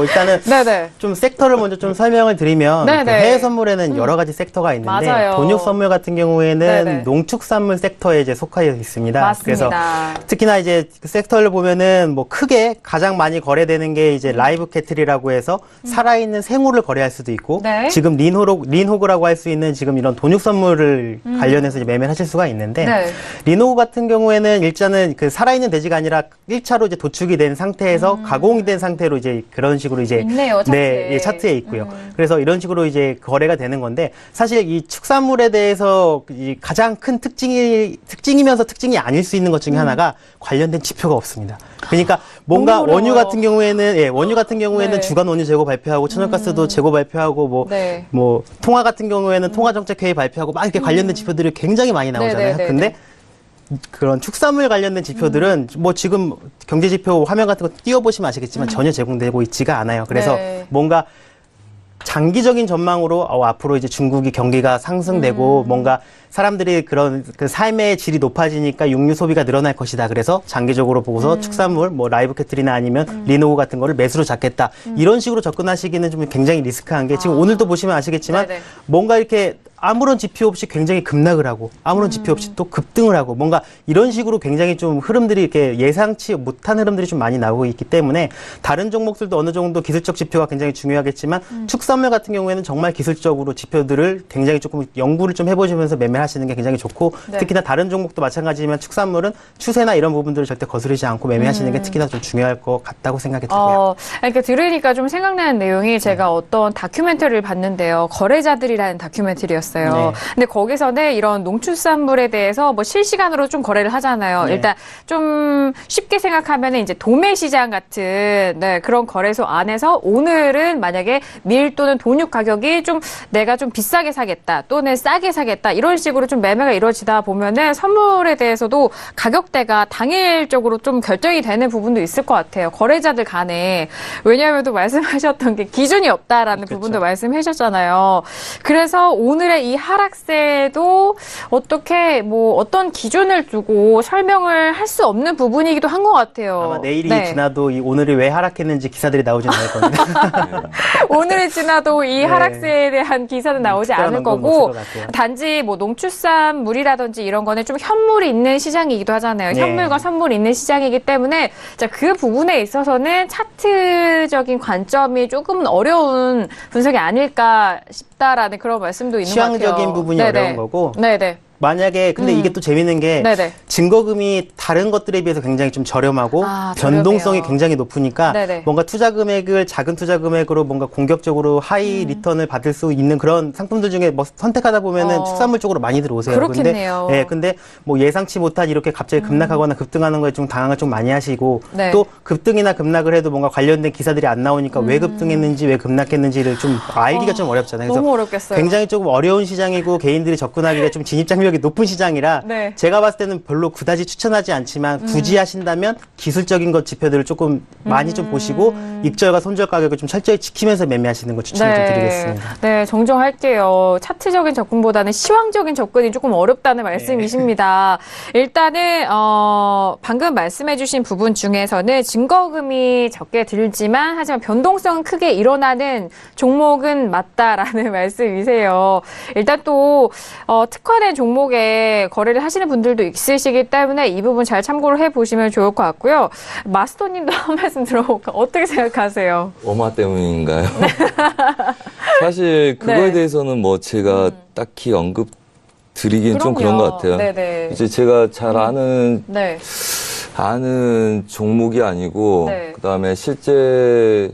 일단은 네네. 좀 섹터를 먼저 좀 설명을 드리면 네네. 그 해외 선물에는 여러 가지 섹터가 있는데 맞아요. 돈육 선물 같은 경우에는 네네. 농축산물 섹터에 이제 속하여 있습니다. 맞습니다. 그래서 특히나 이제 그 섹터를 보면은 뭐 크게 가장 많이 거래되는 게 이제 라이브 캐틀이라고 해서 살아있는 생물을 거래할 수도 있고 네. 지금 린호그라고 할 수 있는 지금 이런 돈육 선물을 관련해서 이제 매매를 하실 수가 있는데 네. 린호그 같은 경우에는 일단은 그 살아있는 돼지가 아니라 1차로 이제 도축이 된 상태에서 가공이 된 상태로 이제 그런 식으로 이제 있네요, 차트에. 네, 예, 차트에 있고요. 그래서 이런 식으로 이제 거래가 되는 건데 사실 이 축산물에 대해서 이 가장 큰 특징이면서 특징이 아닐 수 있는 것 중에 하나가 관련된 지표가 없습니다. 그러니까 뭔가 너무 원유 어려워요. 같은 경우에는 네. 주간 원유 재고 발표하고 천연가스도 재고 발표하고 네. 뭐 통화 같은 경우에는 통화정책회의 발표하고 막 이렇게 관련된 지표들이 굉장히 많이 나오잖아요. 네. 근데 그런 축산물 관련된 지표들은 뭐 지금 경제지표 화면 같은 거 띄워보시면 아시겠지만 전혀 제공되고 있지가 않아요. 그래서 네. 뭔가 장기적인 전망으로 앞으로 이제 중국이 경기가 상승되고 뭔가 사람들이 그런 그 삶의 질이 높아지니까 육류 소비가 늘어날 것이다. 그래서 장기적으로 보고서 축산물, 뭐 라이브 캐틀이나 아니면 리노우 같은 거를 매수로 잡겠다. 이런 식으로 접근하시기는 좀 굉장히 리스크한 게 지금 오늘도 보시면 아시겠지만 네네. 뭔가 이렇게 아무런 지표 없이 굉장히 급락을 하고 아무런 지표 없이 또 급등을 하고 뭔가 이런 식으로 굉장히 좀 흐름들이 이렇게 예상치 못한 흐름들이 좀 많이 나오고 있기 때문에 다른 종목들도 어느 정도 기술적 지표가 굉장히 중요하겠지만 축산물 같은 경우에는 정말 기술적으로 지표들을 굉장히 조금 연구를 좀 해보시면서 매매하시는 게 굉장히 좋고 네. 특히나 다른 종목도 마찬가지지만 축산물은 추세나 이런 부분들을 절대 거스르지 않고 매매하시는 게 특히나 좀 중요할 것 같다고 생각이 들고요. 이렇게 들으니까 좀 생각나는 내용이 제가 어떤 다큐멘터리를 봤는데요. 거래자들이라는 다큐멘터리였어요. 네. 근데 거기서는 이런 농축산물에 대해서 뭐 실시간으로 좀 거래를 하잖아요. 네. 일단 좀 쉽게 생각하면 이제 도매시장 같은 그런 거래소 안에서 오늘은 만약에 밀 또는 돈육 가격이 좀 내가 좀 비싸게 사겠다 또는 싸게 사겠다 이런 식으로 좀 매매가 이루어지다 보면은 선물에 대해서도 가격대가 당일적으로 좀 결정이 되는 부분도 있을 것 같아요. 거래자들 간에. 왜냐하면 또 말씀하셨던 게 기준이 없다라는 그렇죠. 부분도 말씀해 주셨잖아요. 그래서 오늘의 이 하락세도 어떻게 뭐 어떤 기준을 두고 설명을 할 수 없는 부분이기도 한 것 같아요. 아마 내일이 네. 지나도 이 오늘이 왜 하락했는지 기사들이 나오진 않을 겁니다. 오늘이 지나도 이 네. 하락세에 대한 기사는 나오지 특별한 않을 언급은 거고 없을 것 같아요. 단지 뭐 농축산물이라든지 이런 거는 좀 현물이 있는 시장이기도 하잖아요. 네. 현물과 선물이 있는 시장이기 때문에 자, 그 부분에 있어서는 차트적인 관점이 조금 어려운 분석이 아닐까 싶다라는 그런 말씀도 있는 것 같아요. 취향적인 부분이 네네. 어려운 거고 네네. 만약에 근데 이게 또 재밌는 게 네네. 증거금이 다른 것들에 비해서 굉장히 좀 저렴하고 아, 변동성이 저렴해요. 굉장히 높으니까 네네. 뭔가 투자 금액을 작은 투자 금액으로 뭔가 공격적으로 하이 리턴을 받을 수 있는 그런 상품들 중에 뭐 선택하다 보면은 축산물 쪽으로 많이들 오세요. 그렇겠네요. 근데 뭐 예상치 못한 이렇게 갑자기 급락하거나 급등하는 거에 좀 당황을 좀 많이 하시고 네. 또 급등이나 급락을 해도 뭔가 관련된 기사들이 안 나오니까 왜 급등했는지 왜 급락했는지를 좀 알기가 좀 어렵잖아요. 그래서 너무 어렵겠어요. 굉장히 조금 어려운 시장이고 개인들이 접근하기가 좀 진입장벽이 높은 시장이라 네. 제가 봤을 때는 별로 그다지 추천하지 않지만 굳이 하신다면 기술적인 것 지표들을 조금 많이 좀 보시고 익절과 손절 가격을 좀 철저히 지키면서 매매하시는 거 추천을 좀 드리겠습니다. 네, 정정할게요. 차트적인 접근보다는 시황적인 접근이 조금 어렵다는 말씀이십니다. 일단은 방금 말씀해주신 부분 중에서는 증거금이 적게 들지만 하지만 변동성은 크게 일어나는 종목은 맞다라는 말씀이세요. 일단 또 특화된 종목에 거래를 하시는 분들도 있으시기 때문에 이 부분 잘 참고를 해보시면 좋을 것 같고요. 마스터님도 한 말씀 들어볼까? 어떻게 생각하세요? 엄마 때문인가요? 사실 그거에 네. 대해서는 뭐 제가 딱히 언급 드리긴 좀 그런 것 같아요. 네네. 이제 제가 잘 아는 네. 종목이 아니고 네. 그다음에 실제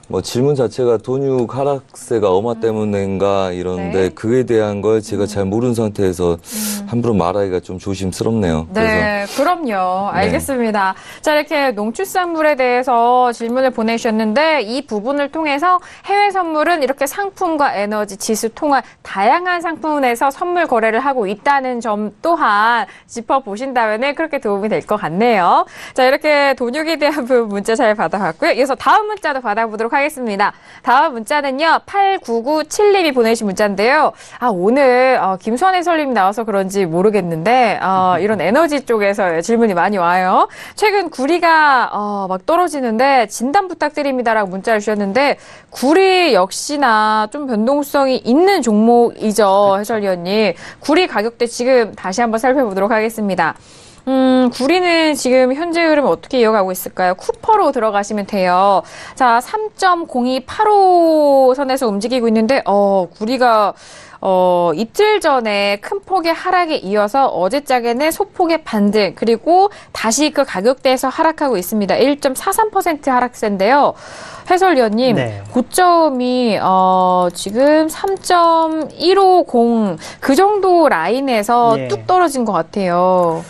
뭐 질문 자체가 돈육 하락세가 어마 때문인가 이러는데 네. 그에 대한 걸 제가 잘 모르는 상태에서 함부로 말하기가 좀 조심스럽네요. 네, 그럼요. 알겠습니다. 자, 이렇게 농축산물에 대해서 질문을 보내주셨는데 이 부분을 통해서 해외 선물은 이렇게 상품과 에너지, 지수, 통화 다양한 상품에서 선물 거래를 하고 있다는 점 또한 짚어보신다면 그렇게 도움이 될 것 같네요. 자, 이렇게 돈육에 대한 부분 문자 잘 받아봤고요. 이어서 다음 문자도 받아보도록 하겠습니다. 다음 문자는요. 8997님이 보내신 문자인데요. 오늘 김수환 해설님이 나와서 그런지 모르겠는데 이런 에너지 쪽에서 질문이 많이 와요. 최근 구리가 막 떨어지는데 진단 부탁드립니다라고 문자를 주셨는데 구리 역시나 좀 변동성이 있는 종목이죠. 해설위원님. 구리 가격대 지금 다시 한번 살펴보도록 하겠습니다. 구리는 지금 현재 흐름 어떻게 이어가고 있을까요? 쿠퍼로 들어가시면 돼요. 자, 3.0285 선에서 움직이고 있는데, 구리가, 이틀 전에 큰 폭의 하락에 이어서 어제장에는 소폭의 반등, 그리고 다시 그 가격대에서 하락하고 있습니다. 1.43% 하락세인데요. 해설위원님, 네. 고점이 지금 3.150 그 정도 라인에서 예. 뚝 떨어진 것 같아요.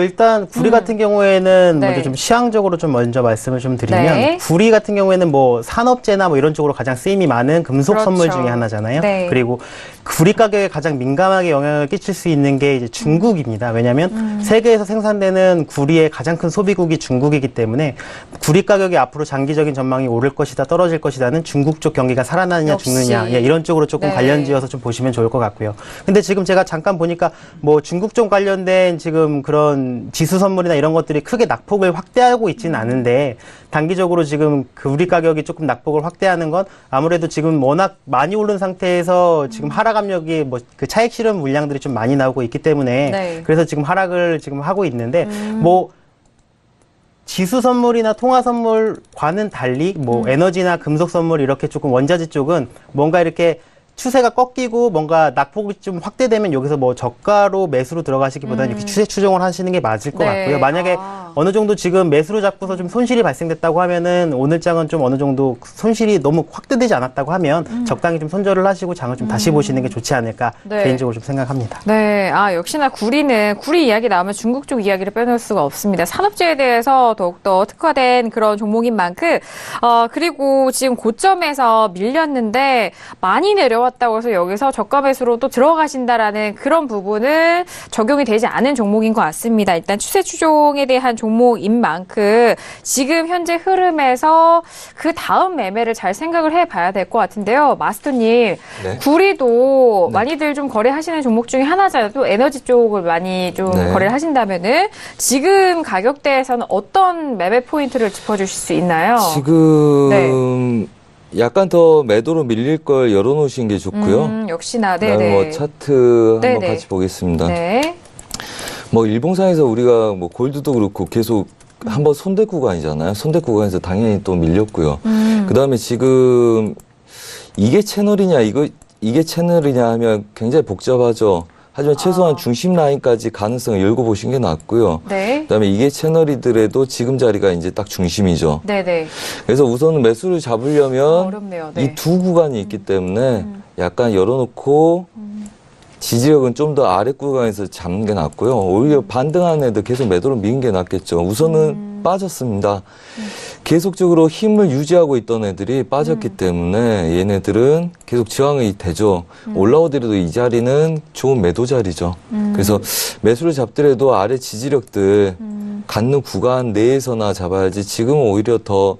일단 구리 같은 경우에는 네. 먼저 좀 시황적으로 좀 먼저 말씀을 좀 드리면 네. 구리 같은 경우에는 뭐 산업재나 뭐 이런 쪽으로 가장 쓰임이 많은 금속 그렇죠. 선물 중에 하나잖아요. 네. 그리고 구리 가격에 가장 민감하게 영향을 끼칠 수 있는 게 이제 중국입니다. 왜냐하면 세계에서 생산되는 구리의 가장 큰 소비국이 중국이기 때문에 구리 가격이 앞으로 장기적인 전망이 오를 것이다, 떨어질 것이다는 중국 쪽 경기가 살아나느냐 역시. 죽느냐 이런 쪽으로 조금 네. 관련지어서 좀 보시면 좋을 것 같고요. 근데 지금 제가 잠깐 보니까 뭐 중국 쪽 관련된 지금 그런 지수 선물이나 이런 것들이 크게 낙폭을 확대하고 있지는 않은데 단기적으로 지금 구리 가격이 조금 낙폭을 확대하는 건 아무래도 지금 워낙 많이 오른 상태에서 지금 하락 압력이 뭐 그 차익 실현 물량들이 좀 많이 나오고 있기 때문에 네. 그래서 지금 하락을 지금 하고 있는데 뭐 지수 선물이나 통화 선물과는 달리 뭐 에너지나 금속 선물 이렇게 조금 원자재 쪽은 뭔가 이렇게 추세가 꺾이고 뭔가 낙폭이 좀 확대되면 여기서 뭐 저가로 매수로 들어가시기보다는 이렇게 추세 추종을 하시는 게 맞을 것 네. 같고요. 만약에 어느 정도 지금 매수로 잡고서 좀 손실이 발생됐다고 하면은 오늘 장은 좀 어느 정도 손실이 너무 확대되지 않았다고 하면 적당히 좀 손절을 하시고 장을 좀 다시 보시는 게 좋지 않을까 네. 개인적으로 좀 생각합니다. 네, 역시나 구리 이야기 나오면 중국 쪽 이야기를 빼놓을 수가 없습니다. 산업재에 대해서 더욱더 특화된 그런 종목인 만큼, 그리고 지금 고점에서 밀렸는데 많이 내려왔다고 해서 여기서 저가 매수로 또 들어가신다라는 그런 부분은 적용이 되지 않은 종목인 것 같습니다. 일단 추세 추종에 대한 종목인 만큼 지금 현재 흐름에서 그 다음 매매를 잘 생각을 해봐야 될 것 같은데요. 마스터님, 네. 구리도 네. 많이들 좀 거래하시는 종목 중에 하나잖아요. 또 에너지 쪽을 많이 좀 네. 거래를 하신다면은 지금 가격대에서는 어떤 매매 포인트를 짚어주실 수 있나요? 지금 약간 더 매도로 밀릴 걸 열어놓으신 게 좋고요. 역시나, 그다음에 네네. 뭐 차트 한번 네네. 같이 보겠습니다. 네. 뭐 일봉상에서 우리가 뭐 골드도 그렇고 계속 한번 손대 구간이잖아요. 손대 구간에서 당연히 또 밀렸고요. 그다음에 지금 이게 채널이냐 이게 채널이냐 하면 굉장히 복잡하죠. 하지만 최소한 중심 라인까지 가능성을 열고 보신 게 낫고요. 네. 그다음에 이게 채널이더라도 지금 자리가 이제 딱 중심이죠. 네네. 그래서 우선은 매수를 잡으려면 어렵네요. 네. 이 두 구간이 있기 때문에 약간 열어놓고 지지력은 좀 더 아래 구간에서 잡는 게 낫고요. 오히려 반등하는 애들 계속 매도로 미는 게 낫겠죠. 우선은 빠졌습니다. 계속적으로 힘을 유지하고 있던 애들이 빠졌기 때문에 얘네들은 계속 저항이 되죠. 올라오더라도 이 자리는 좋은 매도 자리죠. 그래서 매수를 잡더라도 아래 지지력들 갖는 구간 내에서나 잡아야지 지금은 오히려 더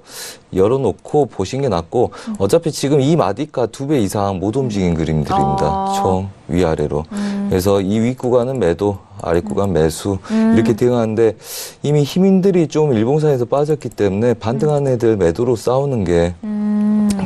열어놓고 보신 게 낫고 어차피 지금 이 마디가 2배 이상 못 움직인 그림들입니다. 총 위아래로. 그래서 이 위 구간은 매도, 아래 구간 매수 이렇게 대응하는데 이미 힘인들이 좀 일봉상에서 빠졌기 때문에 반등한 애들 매도로 싸우는 게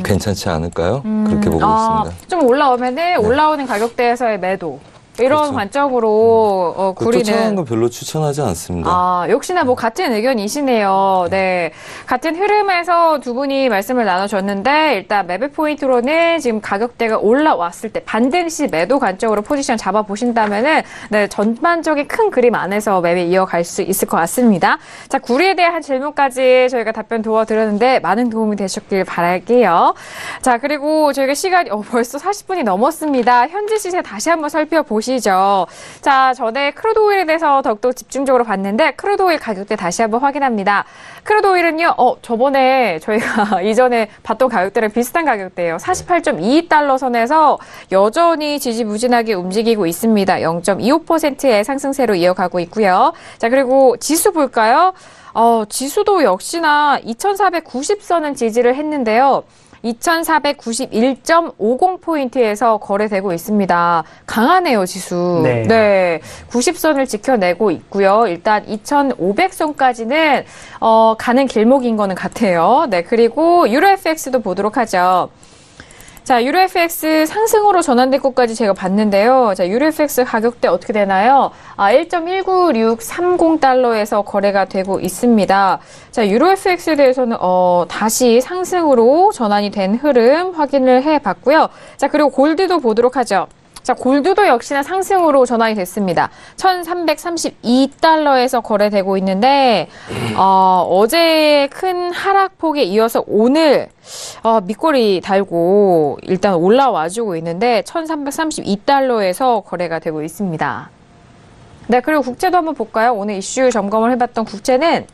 괜찮지 않을까요? 그렇게 보고 있습니다. 좀 올라오면은 올라오는 가격대에서의 매도. 이런 그렇죠. 관점으로 쫓아가는 구리는. 건 별로 추천하지 않습니다. 아, 역시나 뭐 같은 의견이시네요. 네. 같은 흐름에서 두 분이 말씀을 나눠줬는데, 일단 매매 포인트로는 지금 가격대가 올라왔을 때 반등 시 매도 관점으로 포지션 잡아보신다면은, 네, 전반적인 큰 그림 안에서 매매 이어갈 수 있을 것 같습니다. 자, 구리에 대한 질문까지 저희가 답변 도와드렸는데, 많은 도움이 되셨길 바랄게요. 자, 그리고 저희가 시간이 벌써 40분이 넘었습니다. 현재 시세 다시 한번 살펴보시죠. 자, 전에 크루드 오일에 대해서 더욱더 집중적으로 봤는데 크루드 오일 가격대 다시 한번 확인합니다. 크루드 오일은요, 저번에 저희가 이전에 봤던 가격대랑 비슷한 가격대예요. 48.22달러 선에서 여전히 지지부진하게 움직이고 있습니다. 0.25%의 상승세로 이어가고 있고요. 자, 그리고 지수 볼까요? 지수도 역시나 2490선은 지지를 했는데요. 2491.50포인트에서 거래되고 있습니다. 강하네요, 지수. 네. 90선을 지켜내고 있고요. 일단 2500선까지는 가는 길목인 거는 같아요. 네, 그리고 유로 FX도 보도록 하죠. 자, 유로 FX 상승으로 전환될 것까지 제가 봤는데요. 자, 유로 FX 가격대 어떻게 되나요? 1.19630달러에서 거래가 되고 있습니다. 자, 유로 FX에 대해서는 다시 상승으로 전환이 된 흐름 확인을 해 봤고요. 자, 그리고 골드도 보도록 하죠. 자, 골드도 역시나 상승으로 전환이 됐습니다. 1,332달러에서 거래되고 있는데, 어제 큰 하락폭에 이어서 오늘, 밑거리 달고 일단 올라와주고 있는데, 1,332달러에서 거래가 되고 있습니다. 네, 그리고 국제도 한번 볼까요? 오늘 이슈 점검을 해봤던 국제는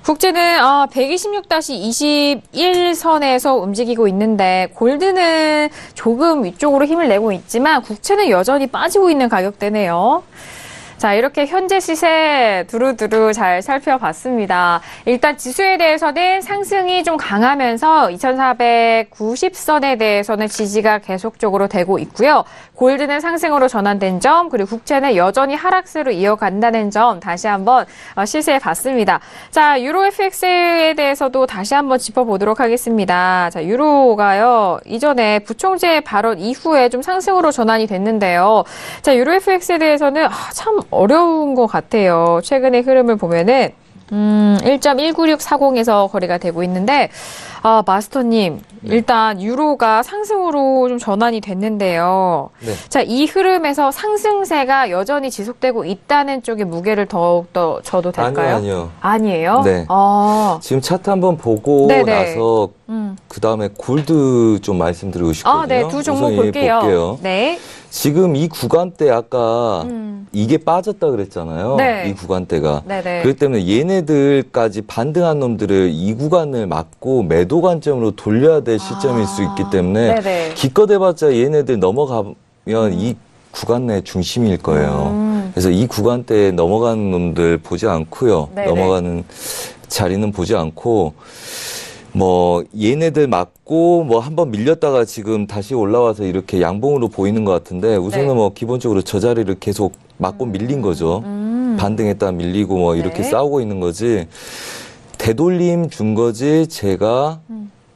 126-21선에서 움직이고 있는데 골드는 조금 위쪽으로 힘을 내고 있지만 국채는 여전히 빠지고 있는 가격대네요. 자, 이렇게 현재 시세 두루두루 잘 살펴봤습니다. 일단 지수에 대해서는 상승이 좀 강하면서 2490선에 대해서는 지지가 계속적으로 되고 있고요. 골드는 상승으로 전환된 점, 그리고 국채는 여전히 하락세로 이어간다는 점 다시 한번 시세해 봤습니다. 자, 유로 FX에 대해서도 다시 한번 짚어보도록 하겠습니다. 자, 유로가요, 이전에 부총재 발언 이후에 좀 상승으로 전환이 됐는데요. 자, 유로 FX에 대해서는 참 어려운 것 같아요. 최근의 흐름을 보면은 1.19640에서 거래가 되고 있는데 마스터님, 일단 유로가 상승으로 좀 전환이 됐는데요. 네. 자, 이 흐름에서 상승세가 여전히 지속되고 있다는 쪽에 무게를 더욱더 줘도 될까요? 아니요. 아니에요? 네. 지금 차트 한번 보고 네네. 나서 그 다음에 골드 좀 말씀드리고 싶거든요. 네, 두 종목 우선 볼게요. 네. 지금 이 구간대 아까 이게 빠졌다 그랬잖아요. 네. 이 구간대가. 네네. 그렇기 때문에 얘네들까지 반등한 놈들을 이 구간을 막고 매도 관점으로 돌려야 될 시점일 수 있기 때문에 네네. 기껏 해봤자 얘네들 넘어가면 이 구간 내 중심일 거예요. 그래서 이 구간대에 넘어가는 놈들 보지 않고요. 네네. 넘어가는 자리는 보지 않고 뭐 얘네들 맞고 뭐 한번 밀렸다가 지금 다시 올라와서 이렇게 양봉으로 보이는 것 같은데 우선은 네. 뭐 기본적으로 저 자리를 계속 맞고 밀린 거죠. 반등했다 밀리고 뭐 이렇게 네. 싸우고 있는 거지. 되돌림 준 거지 제가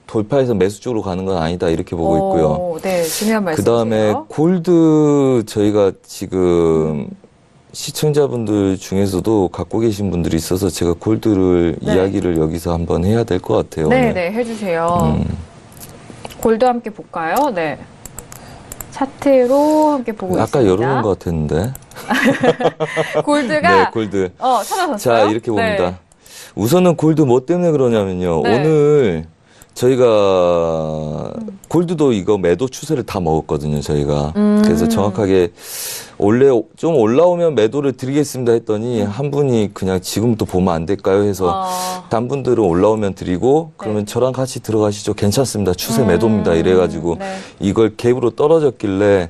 돌파해서 매수 쪽으로 가는 건 아니다 이렇게 보고 있고요. 네, 중요한 그 말씀이세요. 다음에 골드 저희가 지금 시청자분들 중에서도 갖고 계신 분들이 있어서 제가 골드를 네. 이야기를 여기서 한번 해야 될 것 같아요. 네, 오늘. 네, 해주세요. 골드 함께 볼까요? 네. 차트로 함께 보고 아까 있습니다. 열어놓은 것 같았는데. 골드가 네, 골드. 찾아섰어요? 자, 이렇게 봅니다. 네. 우선은 골드 뭐 때문에 그러냐면요. 네. 오늘 저희가 골드도 이거 매도 추세를 다 먹었거든요, 저희가. 그래서 정확하게 원래 좀 올라오면 매도를 드리겠습니다 했더니 한 분이 그냥 지금부터 보면 안 될까요 해서 단 분들은 올라오면 드리고 그러면 저랑 같이 들어가시죠. 괜찮습니다. 추세 매도입니다. 이래가지고 네. 이걸 갭으로 떨어졌길래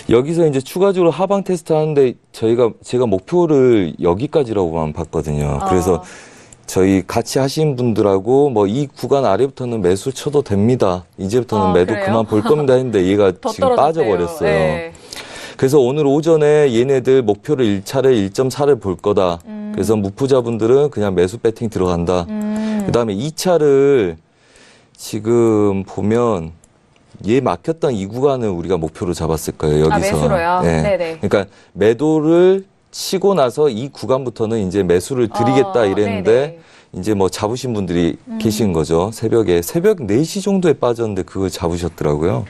여기서 이제 추가적으로 하방 테스트 하는데 제가 목표를 여기까지라고만 봤거든요. 그래서 저희 같이 하신 분들하고 뭐 이 구간 아래부터는 매수 쳐도 됩니다. 이제부터는 매도 그래요? 그만 볼 겁니다 했는데 얘가 더 지금 떨어졌대요. 빠져버렸어요. 네. 그래서 오늘 오전에 얘네들 목표를 1차를 1.4를 볼 거다. 그래서 무프자분들은 그냥 매수 배팅 들어간다. 그 다음에 2차를 지금 보면 얘 막혔던 이 구간을 우리가 목표로 잡았을 거예요, 여기서. 매수로요? 네. 네네. 그러니까 매도를 치고 나서 이 구간부터는 이제 매수를 드리겠다 이랬는데 네네. 이제 뭐 잡으신 분들이 계신 거죠. 새벽 4시 정도에 빠졌는데 그걸 잡으셨더라고요.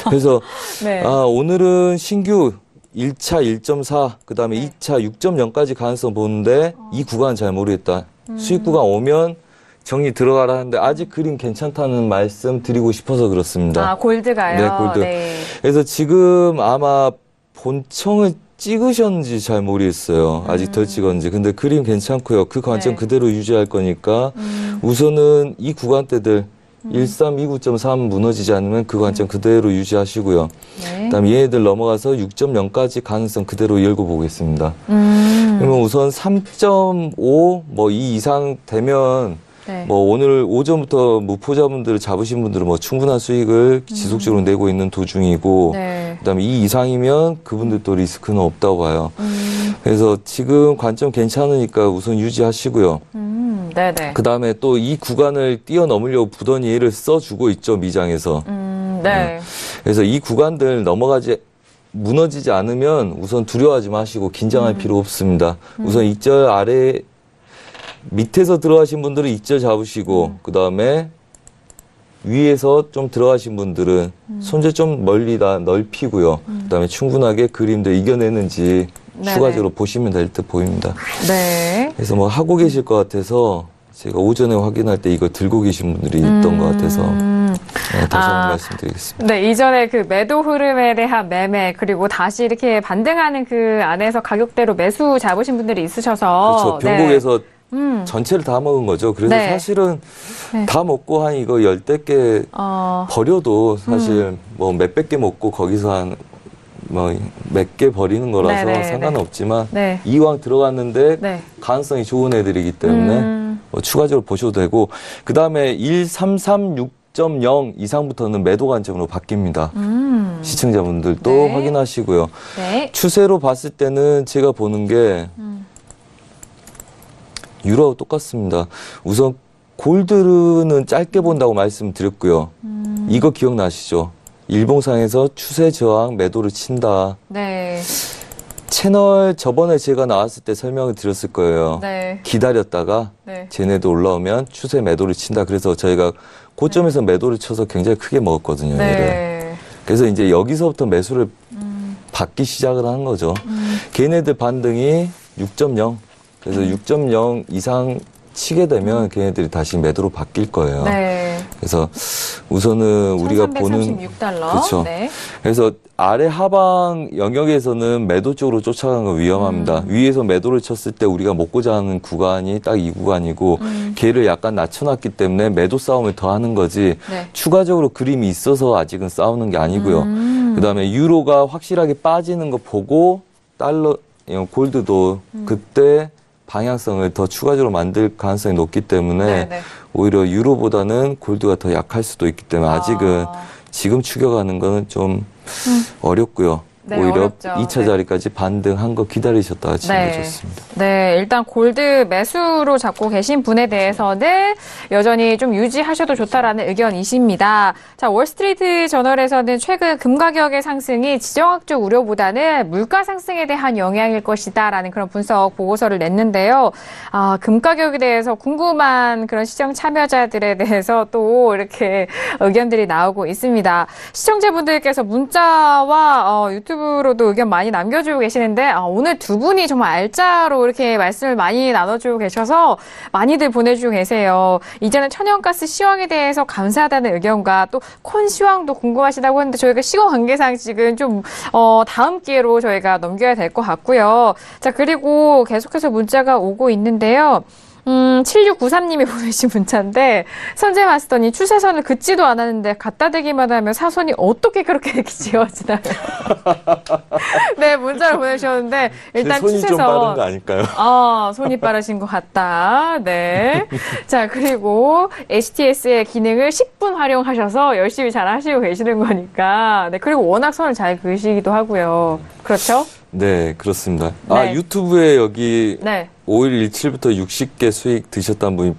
그래서 네. 오늘은 신규 1차 1.4, 그 다음에 2차 6.0까지 가능성 보는데 이 구간은 잘 모르겠다. 수익 구간 오면 정리 들어가라 하는데 아직 그림 괜찮다는 말씀 드리고 싶어서 그렇습니다. 골드가요? 네, 골드. 네. 그래서 지금 아마 본청을 찍으셨는지 잘 모르겠어요. 아직 덜 찍었는지. 근데 그림 괜찮고요. 그 관점 네. 그대로 유지할 거니까 우선은 이 구간대들 1329.3 무너지지 않으면 그 관점 그대로 유지하시고요. 네. 그다음에 얘네들 넘어가서 6.0까지 가능성 그대로 열고 보겠습니다. 그러면 우선 3.5 뭐 이 이상 되면 네. 뭐 오늘 오전부터 무포자분들을 잡으신 분들은 뭐 충분한 수익을 지속적으로 내고 있는 도중이고 네. 그다음에 이 이상이면 그분들도 리스크는 없다고 봐요. 그래서 지금 관점 괜찮으니까 우선 유지하시고요. 네네. 그다음에 또 이 구간을 뛰어넘으려고 부단히 얘를 써주고 있죠, 미장에서. 네. 그래서 이 구간들 무너지지 않으면 우선 두려워하지 마시고 긴장할 필요 없습니다. 우선 이절 아래 밑에서 들어가신 분들은 이절 잡으시고 그다음에 위에서 좀 들어가신 분들은 손재 좀 멀리다 넓히고요. 그다음에 충분하게 그림들 이겨내는지 네네. 추가적으로 보시면 될 듯 보입니다. 네. 그래서 뭐 하고 계실 것 같아서 제가 오전에 확인할 때 이거 들고 계신 분들이 있던 것 같아서 다시 한번 말씀드리겠습니다. 네, 이전에 그 매도 흐름에 대한 매매, 그리고 다시 이렇게 반등하는 그 안에서 가격대로 매수 잡으신 분들이 있으셔서. 그렇죠. 변곡에서 네. 전체를 다 먹은 거죠. 그래서 네. 사실은 네. 다 먹고 한 이거 10대 개 버려도 사실 뭐 몇백 개 먹고 거기서 한 뭐 몇 개 버리는 거라서 네네, 상관은 없지만 네. 이왕 들어갔는데 네. 가능성이 좋은 애들이기 때문에 뭐 추가적으로 보셔도 되고 그 다음에 1336.0 이상부터는 매도 관점으로 바뀝니다. 시청자분들도 네. 확인하시고요. 네. 추세로 봤을 때는 제가 보는 게 유로하고 똑같습니다. 우선 골드는 짧게 본다고 말씀드렸고요. 이거 기억나시죠? 일봉상에서 추세 저항 매도를 친다. 네. 채널 저번에 제가 나왔을 때 설명을 드렸을 거예요. 네. 기다렸다가 네. 쟤네도 올라오면 추세 매도를 친다. 그래서 저희가 고점에서 매도를 쳐서 굉장히 크게 먹었거든요. 얘를. 네. 그래서 이제 여기서부터 매수를 받기 시작을 하는 거죠. 걔네들 반등이 6.0. 그래서 6.0 이상 치게 되면 걔네들이 다시 매도로 바뀔 거예요. 네. 그래서 우선은 우리가 보는 $1,336. 그렇죠. 네. 그래서 아래 하방 영역에서는 매도 쪽으로 쫓아가는 건 위험합니다. 위에서 매도를 쳤을 때 우리가 먹고자 하는 구간이 딱 이 구간이고 걔를 약간 낮춰놨기 때문에 매도 싸움을 더 하는 거지 네. 추가적으로 그림이 있어서 아직은 싸우는 게 아니고요. 그다음에 유로가 확실하게 빠지는 거 보고 달러, 골드도 그때 방향성을 더 추가적으로 만들 가능성이 높기 때문에 네네. 오히려 유로보다는 골드가 더 약할 수도 있기 때문에 아직은 지금 추격하는 거는 좀 어렵고요. 네, 오히려 어렵죠. 2차 네. 자리까지 반등한 거 기다리셨다가 치는 네. 게 좋습니다. 네, 일단 골드 매수로 잡고 계신 분에 대해서는 여전히 좀 유지하셔도 좋다라는 의견이십니다. 자, 월스트리트 저널에서는 최근 금 가격의 상승이 지정학적 우려보다는 물가 상승에 대한 영향일 것이다라는 그런 분석 보고서를 냈는데요. 금 가격에 대해서 궁금한 그런 시청 참여자들에 대해서 또 이렇게 의견들이 나오고 있습니다. 시청자분들께서 문자와 유튜브로도 의견 많이 남겨주고 계시는데 오늘 두 분이 정말 알짜로 이렇게 말씀을 많이 나눠주고 계셔서 많이들 보내주고 계세요. 이제는 천연가스 시황에 대해서 감사하다는 의견과 또 콘 시황도 궁금하시다고 했는데 저희가 시간 관계상 지금 좀 다음 기회로 저희가 넘겨야 될 것 같고요. 자, 그리고 계속해서 문자가 오고 있는데요. 7693님이 보내신 문자인데 선제마스터님 추세선을 긋지도 않았는데 갖다 대기만 하면 사선이 어떻게 그렇게 지워지나요? 네, 문자를 보내주셨는데 일단 손이 추세선 좀 빠른 거 아닐까요? 손이 빠르신 것 같다. 네. 자, 그리고 HTS의 기능을 10분 활용하셔서 열심히 잘 하시고 계시는 거니까. 네, 그리고 워낙 선을 잘 그으시기도 하고요. 그렇죠? 네, 그렇습니다. 네. 유튜브에 여기 네. 5117부터 60개 수익 드셨다는 분이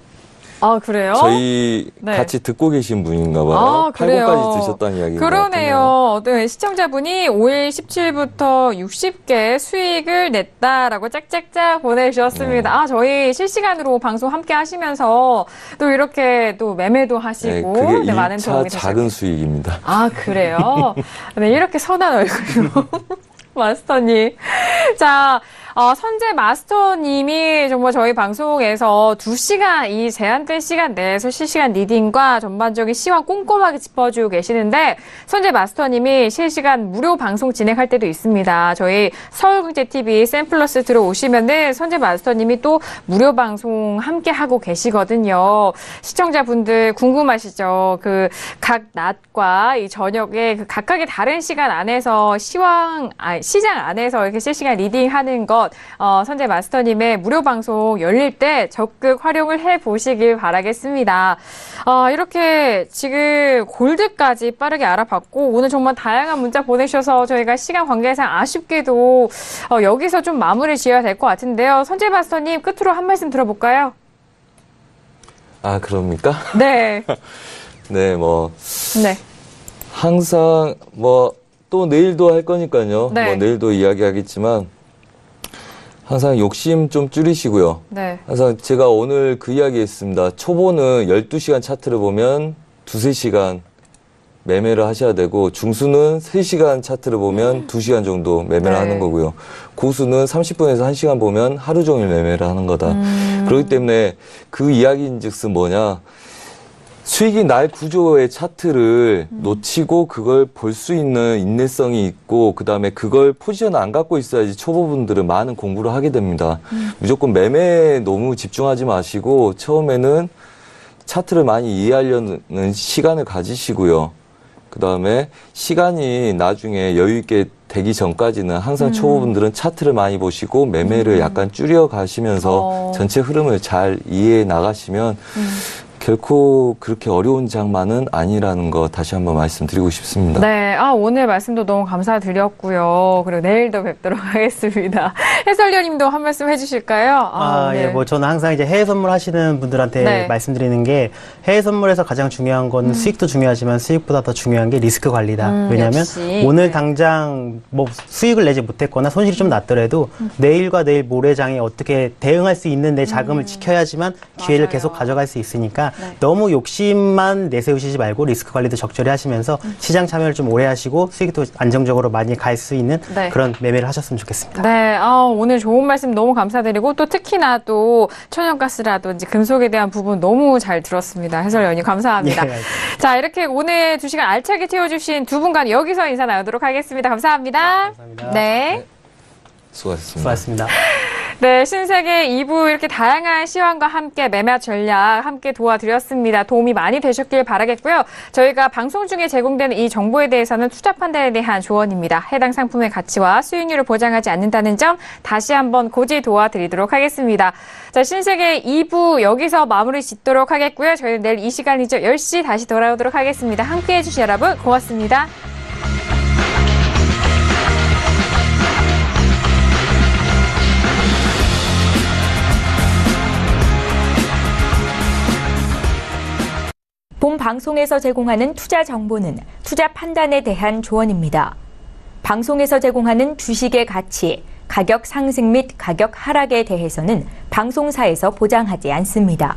아, 그래요? 저희 네. 같이 듣고 계신 분인가 봐요. 아, 그래요? 8권까지 드셨다는 이야기인 것 같네요. 그러네요. 네, 시청자분이 5일 17부터 60개 수익을 냈다라고 짝짝짝 보내주셨습니다. 아, 저희 실시간으로 방송 함께 하시면서 또 이렇게 또 매매도 네, 하시고 그게 네, 많은 1차 도움이 작은 되셨어요. 수익입니다. 아, 그래요? 네, 이렇게 선한 얼굴로. 마스터님. 자, 선재 마스터님이 정말 저희 방송에서 2시간, 이 제한된 시간 내에서 실시간 리딩과 전반적인 시황 꼼꼼하게 짚어주고 계시는데, 선재 마스터님이 실시간 무료 방송 진행할 때도 있습니다. 저희 서울경제TV 샘플러스 들어오시면은 선재 마스터님이 또 무료 방송 함께 하고 계시거든요. 시청자분들 궁금하시죠? 그 각 낮과 이 저녁에 그 각각의 다른 시간 안에서 시장 안에서 이렇게 실시간 리딩하는 것, 선재 마스터님의 무료 방송 열릴 때 적극 활용을 해보시길 바라겠습니다. 이렇게 지금 골드까지 빠르게 알아봤고, 오늘 정말 다양한 문자 보내주셔서 저희가 시간 관계상 아쉽게도 여기서 좀 마무리 지어야 될 것 같은데요. 선재 마스터님 끝으로 한 말씀 들어볼까요? 아, 그럽니까? 네. 네, 뭐 네. 항상 뭐 또 내일도 할 거니까요. 네. 뭐 내일도 이야기하겠지만 항상 욕심 좀 줄이시고요. 네. 항상 제가 오늘 그 이야기 했습니다. 초보는 12시간 차트를 보면 2-3시간 매매를 하셔야 되고, 중수는 3시간 차트를 보면 2시간 정도 매매를 네. 하는 거고요. 고수는 30분에서 1시간 보면 하루 종일 매매를 하는 거다. 그렇기 때문에 그 이야기인 즉슨 뭐냐, 수익이 날 구조의 차트를 놓치고 그걸 볼 수 있는 인내성이 있고, 그 다음에 그걸 포지션을 안 갖고 있어야지 초보분들은 많은 공부를 하게 됩니다. 무조건 매매에 너무 집중하지 마시고 처음에는 차트를 많이 이해하려는 시간을 가지시고요. 그 다음에 시간이 나중에 여유 있게 되기 전까지는 항상 초보분들은 차트를 많이 보시고 매매를 약간 줄여 가시면서 전체 흐름을 잘 이해해 나가시면 결코 그렇게 어려운 장만은 아니라는 거 다시 한번 말씀드리고 싶습니다. 네, 오늘 말씀도 너무 감사드렸고요. 그리고 내일도 뵙도록 하겠습니다. 해설위원님도 한 말씀 해주실까요? 예, 뭐 저는 항상 이제 해외 선물 하시는 분들한테 네. 말씀드리는 게, 해외 선물에서 가장 중요한 건 수익도 중요하지만 수익보다 더 중요한 게 리스크 관리다. 왜냐하면 역시. 오늘 네. 당장 뭐 수익을 내지 못했거나 손실이 좀 났더라도 내일과 내일 모레장에 어떻게 대응할 수 있는 내 자금을 지켜야지만 기회를 맞아요. 계속 가져갈 수 있으니까 네. 너무 욕심만 내세우시지 말고 리스크 관리도 적절히 하시면서 시장 참여를 좀 오래 하시고 수익도 안정적으로 많이 갈 수 있는 네. 그런 매매를 하셨으면 좋겠습니다. 네, 오늘 좋은 말씀 너무 감사드리고, 또 특히나 또 천연가스라든지 금속에 대한 부분 너무 잘 들었습니다. 해설위원님 감사합니다. 예, 알겠습니다. 자, 이렇게 오늘 2시간 알차게 태워주신 두 분간 여기서 인사 나누도록 하겠습니다. 감사합니다. 감사합니다. 네. 수고하셨습니다. 수고하셨습니다. 네, 신세계 2부 이렇게 다양한 시황과 함께 매매 전략 함께 도와드렸습니다. 도움이 많이 되셨길 바라겠고요. 저희가 방송 중에 제공되는 이 정보에 대해서는 투자 판단에 대한 조언입니다. 해당 상품의 가치와 수익률을 보장하지 않는다는 점 다시 한번 고지 도와드리도록 하겠습니다. 자, 신세계 2부 여기서 마무리 짓도록 하겠고요. 저희는 내일 이 시간이죠. 10시 다시 돌아오도록 하겠습니다. 함께해 주신 여러분 고맙습니다. 본 방송에서 제공하는 투자 정보는 투자 판단에 대한 조언입니다. 방송에서 제공하는 주식의 가치, 가격 상승 및 가격 하락에 대해서는 방송사에서 보장하지 않습니다.